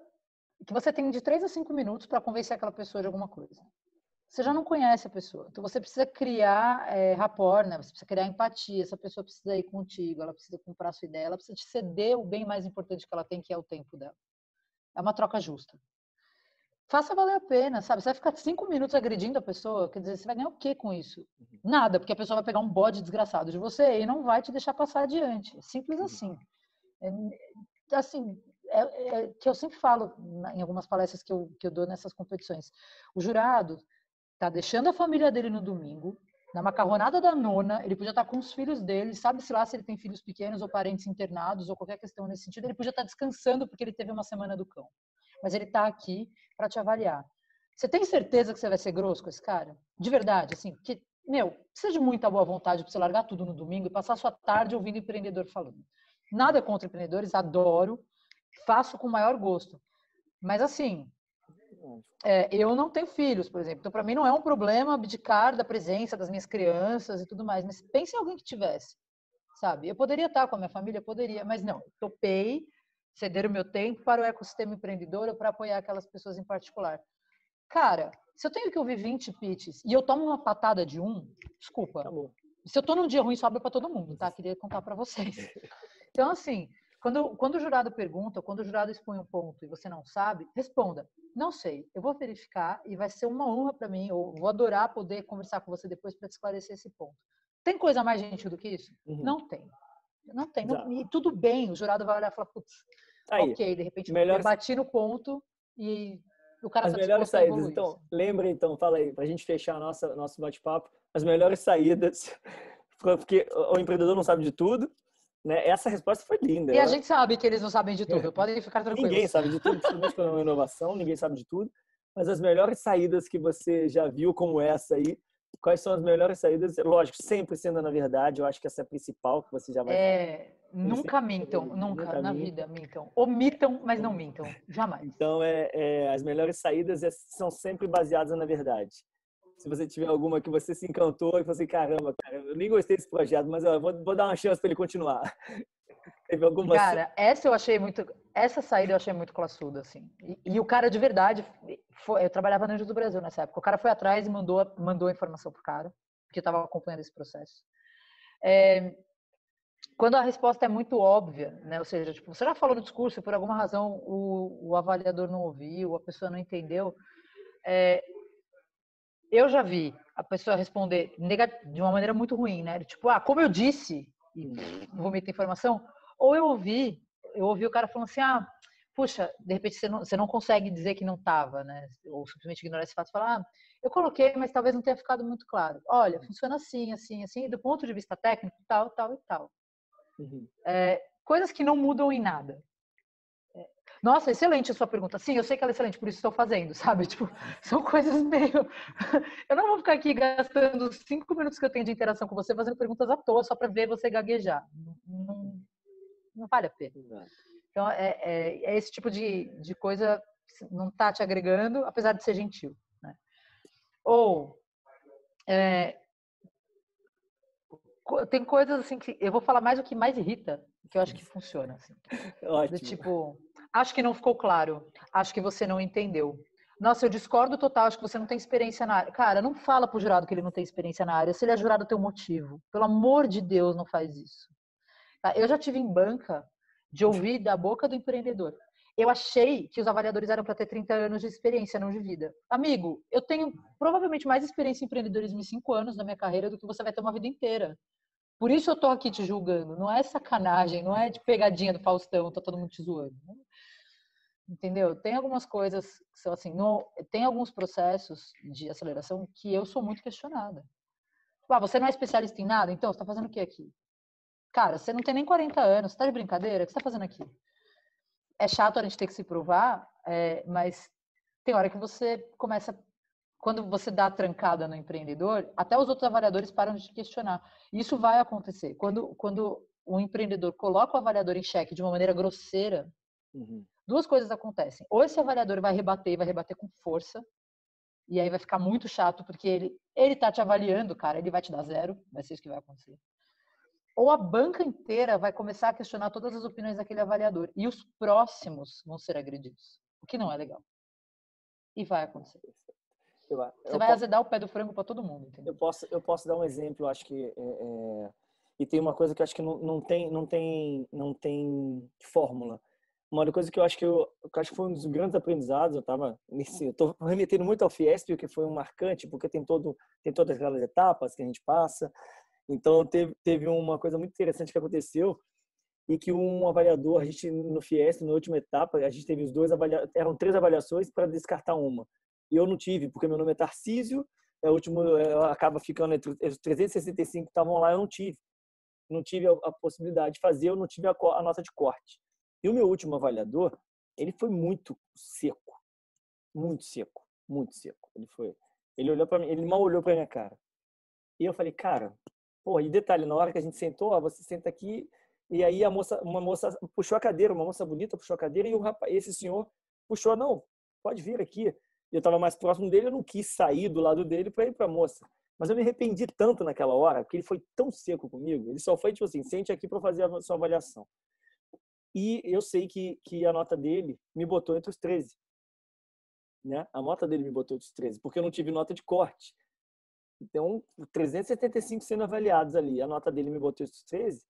que você tem de 3 a 5 minutos para convencer aquela pessoa de alguma coisa. Você já não conhece a pessoa. Então, você precisa criar rapport, né? Você precisa criar empatia. Essa pessoa precisa ir contigo, ela precisa comprar a sua ideia, ela precisa te ceder o bem mais importante que ela tem, que é o tempo dela. É uma troca justa. Faça valer a pena, sabe? Você vai ficar 5 minutos agredindo a pessoa, quer dizer, você vai ganhar o quê com isso? Nada, porque a pessoa vai pegar um bode desgraçado de você e não vai te deixar passar adiante. Simples assim. Que eu sempre falo em algumas palestras que eu dou nessas competições. O jurado tá deixando a família dele no domingo, na macarronada da nona, ele podia estar com os filhos dele, sabe-se lá se ele tem filhos pequenos ou parentes internados ou qualquer questão nesse sentido, ele podia estar descansando porque ele teve uma semana do cão. Mas ele está aqui para te avaliar. Você tem certeza que você vai ser grosso com esse cara? De verdade, assim, que, precisa de muita boa vontade para você largar tudo no domingo e passar a sua tarde ouvindo empreendedor falando. Nada contra empreendedores, adoro, faço com o maior gosto. Mas, assim, eu não tenho filhos, por exemplo. Então, para mim, não é um problema abdicar da presença das minhas crianças e tudo mais. Mas pense em alguém que tivesse, sabe? Eu poderia estar com a minha família, poderia, mas não. Topei ceder o meu tempo para o ecossistema empreendedor ou para apoiar aquelas pessoas em particular. Cara, se eu tenho que ouvir 20 pitches e eu tomo uma patada de desculpa. Acabou. Se eu tô num dia ruim, sobra para todo mundo, tá? Queria contar para vocês. Então, assim, quando o jurado pergunta, quando o jurado expõe um ponto e você não sabe, responda. Não sei, eu vou verificar e vai ser uma honra para mim, ou vou adorar poder conversar com você depois para esclarecer esse ponto. Tem coisa mais gentil do que isso? Não tem. Não tem. E tudo bem, o jurado vai olhar e falar, putz, ok, de repente eu bati no ponto e o cara as melhores saídas. Então, lembra, fala aí, para a gente fechar nosso bate-papo, as melhores saídas, porque o empreendedor não sabe de tudo, né? Essa resposta foi linda. E a gente sabe que eles não sabem de tudo, podem ficar tranquilos. Ninguém sabe de tudo, principalmente quando é uma inovação, ninguém sabe de tudo, mas as melhores saídas que você já viu como essa aí, quais são as melhores saídas? Lógico, sempre sendo na verdade, eu acho que essa é a principal que você já vai... Nunca mintam, nunca na vida mintam. Omitam, mas não mintam, jamais. Então, as melhores saídas são sempre baseadas na verdade. Se você tiver alguma que você se encantou e falou assim, caramba, cara, eu nem gostei desse projeto, mas eu vou dar uma chance para ele continuar. Teve alguma... Cara, essa saída eu achei muito classuda, assim. E o cara de verdade, eu trabalhava no Anjo do Brasil nessa época, o cara foi atrás e mandou a informação pro cara, porque eu estava acompanhando esse processo. Quando a resposta é muito óbvia, né? Ou seja, tipo, você já falou no discurso e por alguma razão o avaliador não ouviu, a pessoa não entendeu, eu já vi a pessoa responder de uma maneira muito ruim, né? Tipo, como eu disse, e vomita informação, ou eu ouvi o cara falando assim, puxa, de repente você não consegue dizer que não estava, né? Ou simplesmente ignorar esse fato e falar, eu coloquei, mas talvez não tenha ficado muito claro. Olha, funciona assim, assim, assim, do ponto de vista técnico, tal, tal e tal. Uhum. Coisas que não mudam em nada. Nossa, excelente a sua pergunta. Sim, eu sei que ela é excelente, por isso estou fazendo, sabe? Tipo, são coisas meio... Eu não vou ficar aqui gastando os 5 minutos que eu tenho de interação com você fazendo perguntas à toa só para ver você gaguejar. Não, não vale a pena. Então, é esse tipo de coisa que não está te agregando, apesar de ser gentil. Né? Ou, tem coisas assim que... Eu vou falar mais o que mais irrita, que eu acho que funciona. Assim. Do Ótimo. tipo, acho que não ficou claro, acho que você não entendeu. Nossa, eu discordo total, acho que você não tem experiência na área. Cara, não fala pro jurado que ele não tem experiência na área. Se ele é jurado, tem um motivo. Pelo amor de Deus, não faz isso. Tá? Eu já tive em banca de ouvir da boca do empreendedor. Eu achei que os avaliadores eram para ter 30 anos de experiência, não de vida. Amigo, eu tenho provavelmente mais experiência em empreendedorismo em 5 anos na minha carreira do que você vai ter uma vida inteira. Por isso eu tô aqui te julgando. Não é sacanagem, não é de pegadinha do Faustão, tá todo mundo te zoando. Entendeu? Tem algumas coisas que são assim, tem alguns processos de aceleração que eu sou muito questionada. Você não é especialista em nada? Então, você tá fazendo o que aqui? Cara, você não tem nem 40 anos, você tá de brincadeira? O que você tá fazendo aqui? É chato a gente ter que se provar, mas tem hora que você começa... Quando você dá a trancada no empreendedor, até os outros avaliadores param de te questionar. Isso vai acontecer. Quando o empreendedor coloca o avaliador em xeque de uma maneira grosseira, duas coisas acontecem. Ou esse avaliador vai rebater com força, e aí vai ficar muito chato, porque ele tá te avaliando, cara, ele vai te dar 0, vai ser isso que vai acontecer. Ou a banca inteira vai começar a questionar todas as opiniões daquele avaliador, e os próximos vão ser agredidos, o que não é legal. E vai acontecer. Você vai azedar o pé do frango para todo mundo, entendeu? Eu posso dar um exemplo, acho que e tem uma coisa que eu acho que não tem fórmula. Uma coisa que eu acho que foi um dos grandes aprendizados, eu tô remetendo muito ao Fiesp, que foi um marcante, porque tem todas aquelas etapas que a gente passa. Então teve uma coisa muito interessante que aconteceu e que um avaliador, a gente no Fiesp, na última etapa, a gente teve eram 3 avaliações para descartar uma. E eu não tive, porque meu nome é Tarcísio, o último acaba ficando entre os 365 que estavam lá, eu não tive. Não tive a possibilidade de fazer, eu não tive a nota de corte. E o meu último avaliador, ele foi muito seco. Muito seco. Muito seco. Ele olhou para mim, ele mal olhou para minha cara. E eu falei, cara, porra, e detalhe, na hora que a gente sentou, você senta aqui, e aí uma moça puxou a cadeira, uma moça bonita puxou a cadeira, e esse senhor puxou, não, pode vir aqui. Eu estava mais próximo dele, eu não quis sair do lado dele para ir para a moça. Mas eu me arrependi tanto naquela hora, porque ele foi tão seco comigo. Ele só foi tipo assim, sente aqui para fazer a sua avaliação. E eu sei que a nota dele me botou entre os 13. Né? A nota dele me botou entre os 13, porque eu não tive nota de corte. Então, 375 sendo avaliados ali, a nota dele me botou entre os 13.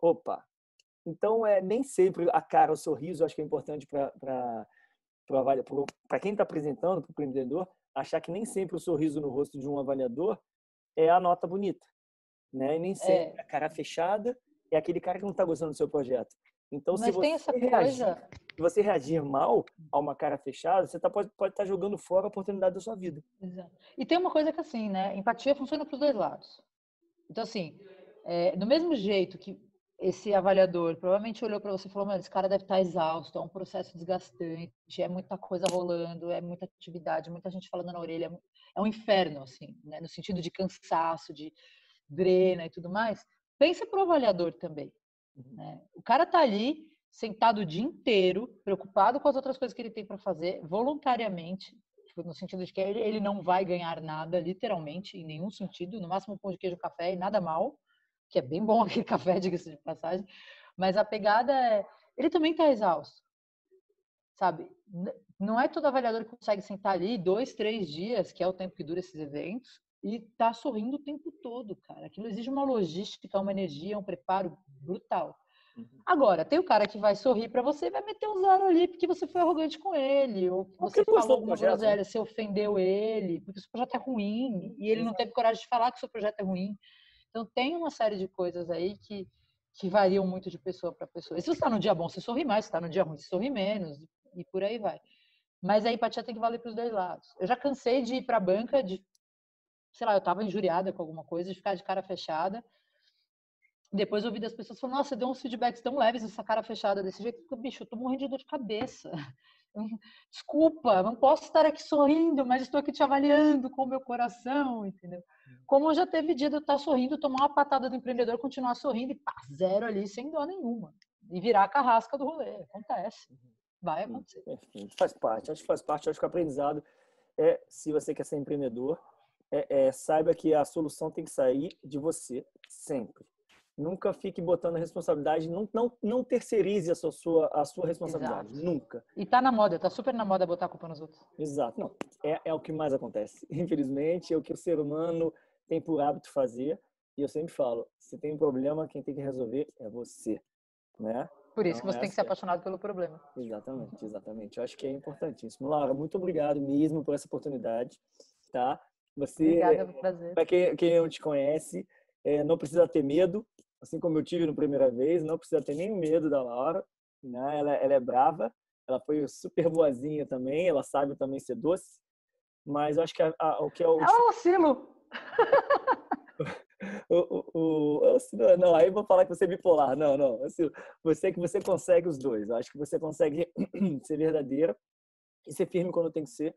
Opa! Então, nem sempre a cara, o sorriso, eu acho que é importante para quem está apresentando, para o empreendedor, achar que nem sempre o sorriso no rosto de um avaliador é a nota bonita. Né? E nem sempre a cara fechada é aquele cara que não está gostando do seu projeto. Então, se você reagir mal a uma cara fechada, você pode estar jogando fora a oportunidade da sua vida. Exato. E tem uma coisa que assim, né? Empatia funciona para os dois lados. Então, assim, do mesmo jeito que esse avaliador provavelmente olhou para você e falou, mano, esse cara deve estar exausto, é um processo desgastante, é muita coisa rolando, é muita atividade, muita gente falando na orelha, é um inferno, assim, né? No sentido de cansaço, de drena e tudo mais. Pensa pro avaliador também. Né? O cara tá ali, sentado o dia inteiro, preocupado com as outras coisas que ele tem para fazer, voluntariamente, no sentido de que ele não vai ganhar nada, literalmente, em nenhum sentido, no máximo um pão de queijo, café e nada mal, que é bem bom aquele café, diga-se de passagem, mas a pegada ele também está exausto, sabe? Não é todo avaliador que consegue sentar ali 2, 3 dias, que é o tempo que dura esses eventos, e tá sorrindo o tempo todo, cara. Aquilo exige uma logística, uma energia, um preparo brutal. Agora, tem o cara que vai sorrir para você e vai meter um 0 ali porque você foi arrogante com ele, ou que você falou alguma groselha, você ofendeu ele, porque o seu projeto é ruim, e ele não teve coragem de falar que o seu projeto é ruim. Então, tem uma série de coisas aí que que variam muito de pessoa para pessoa. E se você está no dia bom, você sorri mais, se está no dia ruim, você sorri menos, e por aí vai. Mas a empatia tem que valer para os dois lados. Eu já cansei de ir para a banca, sei lá, eu estava injuriada com alguma coisa, de ficar de cara fechada. Depois eu ouvi das pessoas falando, nossa, você deu uns feedbacks tão leves essa cara fechada desse jeito. Bicho, eu tô morrendo de dor de cabeça. Desculpa, não posso estar aqui sorrindo, mas estou aqui te avaliando com o meu coração, entendeu? Como já teve dia de eu estar sorrindo, tomar uma patada do empreendedor, continuar sorrindo e pá, zero ali, sem dó nenhuma. E virar a carrasca do rolê. Acontece. Vai acontecer. Perfeito. Faz parte, acho que faz parte. Acho que o aprendizado se você quer ser empreendedor, saiba que a solução tem que sair de você, sempre. Nunca fique botando a responsabilidade, não terceirize a sua responsabilidade. Exato. Nunca. E tá na moda, tá super na moda botar a culpa nos outros. Exato. Não, é o que mais acontece. Infelizmente, é o que o ser humano tem por hábito fazer. E eu sempre falo, se tem um problema, quem tem que resolver é você, né? Por isso que você tem que ser apaixonado pelo problema. Exatamente, exatamente. Eu acho que é importantíssimo. Laura, muito obrigado mesmo por essa oportunidade, tá? Obrigada, foi um prazer. Para quem não te conhece, não precisa ter medo, assim como eu tive na primeira vez, não precisa ter nenhum medo da Laura, né? Ela é brava, ela foi super boazinha também, ela sabe também ser doce, mas eu acho que o que é o... É um oscilo! Não, aí eu vou falar que você é bipolar. Não. Assim, você consegue os dois. Eu acho que você consegue ser verdadeira e ser firme quando tem que ser,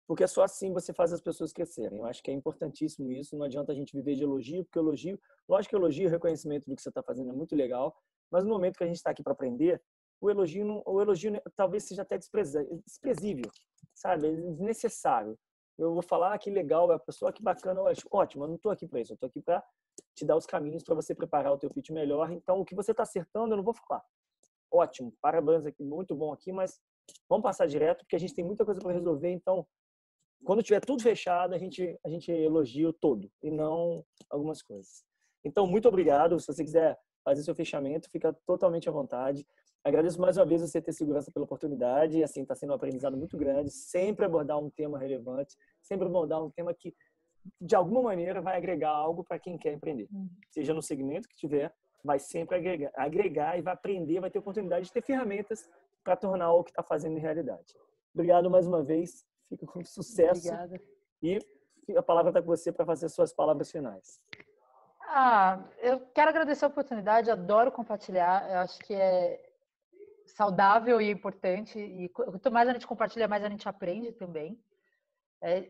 porque só assim você faz as pessoas crescerem. Eu acho que é importantíssimo isso. Não adianta a gente viver de elogio, porque lógico que elogio, o reconhecimento do que você está fazendo é muito legal, mas no momento que a gente está aqui para aprender, o elogio talvez seja até desprezível, sabe? É desnecessário. Eu vou falar que legal, a pessoa que bacana, eu acho ótimo, eu não estou aqui para isso, eu estou aqui para te dar os caminhos para você preparar o teu pitch melhor. Então, o que você está acertando, eu não vou falar. Ótimo, parabéns aqui, muito bom aqui, mas vamos passar direto, porque a gente tem muita coisa para resolver. Então, quando tiver tudo fechado, a gente elogia o todo e não algumas coisas. Então, muito obrigado. Se você quiser fazer seu fechamento, fica totalmente à vontade. Agradeço mais uma vez você ter segurança pela oportunidade. E, assim, está sendo um aprendizado muito grande. Sempre abordar um tema relevante, sempre abordar um tema que, de alguma maneira, vai agregar algo para quem quer empreender. Seja no segmento que tiver, vai sempre agregar e vai aprender, vai ter oportunidade de ter ferramentas para tornar o que está fazendo em realidade. Obrigado mais uma vez. Fica com sucesso. Obrigada. E a palavra está com você para fazer suas palavras finais. Eu quero agradecer a oportunidade, adoro compartilhar. Eu acho que é saudável e importante. E quanto mais a gente compartilha, mais a gente aprende também.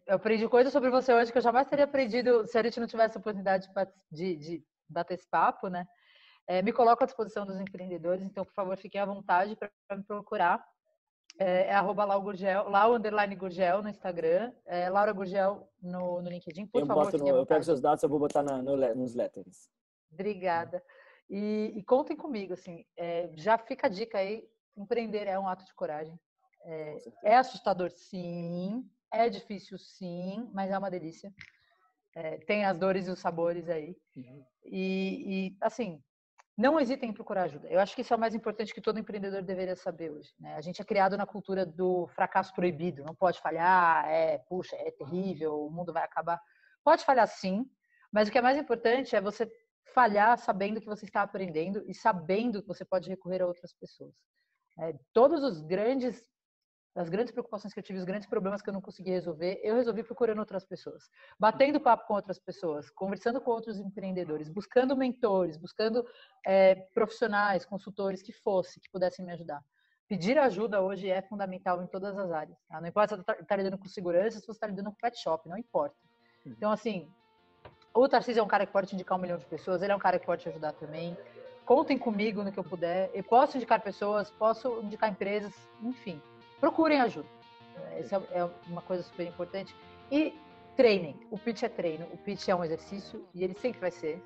Eu aprendi coisas sobre você hoje que eu jamais teria aprendido se a gente não tivesse a oportunidade de bater esse papo, né? Me coloco à disposição dos empreendedores, então, por favor, fiquem à vontade para me procurar. @LauGurgel, Lau_Gurgel no Instagram, Laura Gurgel no LinkedIn, por favor. Eu pego seus dados, eu vou botar nos letters. Obrigada. E contem comigo, assim, já fica a dica aí, empreender é um ato de coragem. É assustador, sim, é difícil, sim, mas é uma delícia. Tem as dores e os sabores aí. E assim, não hesitem em procurar ajuda. Eu acho que isso é o mais importante que todo empreendedor deveria saber hoje, né? A gente é criado na cultura do fracasso proibido. Não pode falhar, puxa, é terrível, o mundo vai acabar. Pode falhar sim, mas o que é mais importante é você falhar sabendo que você está aprendendo e sabendo que você pode recorrer a outras pessoas. Todos as grandes preocupações que eu tive, os grandes problemas que eu não consegui resolver, eu resolvi procurando outras pessoas, batendo papo com outras pessoas, conversando com outros empreendedores, buscando mentores, buscando profissionais, consultores que pudessem me ajudar. Pedir ajuda hoje é fundamental em todas as áreas. Tá? Não importa se você está lidando com segurança, se você está lidando com pet shop, não importa. Então, assim, o Tarcísio é um cara que pode te indicar 1 milhão de pessoas, ele é um cara que pode te ajudar também. Contem comigo no que eu puder. Eu posso indicar pessoas, posso indicar empresas, enfim. Procurem ajuda. Essa é uma coisa super importante. E treinem. O pitch é treino. O pitch é um exercício e ele sempre vai ser.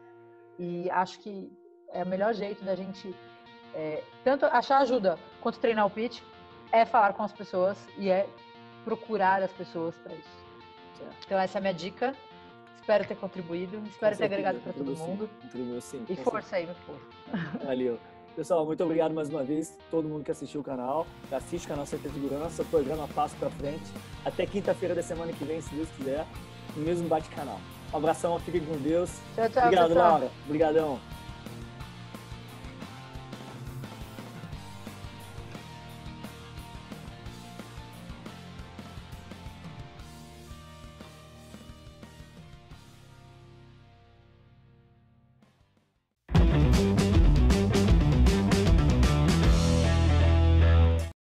E acho que é o melhor jeito da gente tanto achar ajuda quanto treinar o pitch é falar com as pessoas e procurar as pessoas para isso. Então essa é a minha dica. Espero ter contribuído. Espero ter agregado para todo mundo. Contribuiu sim. E força aí, meu povo. Valeu. Pessoal, muito obrigado mais uma vez, todo mundo que assistiu o canal, que assiste o canal Centro de Segurança, o programa Passo para Frente. Até quinta-feira da semana que vem, se Deus quiser, no mesmo bate-canal. Um abração, fiquem com Deus. Tchau, obrigado, pessoal. Laura. Obrigadão.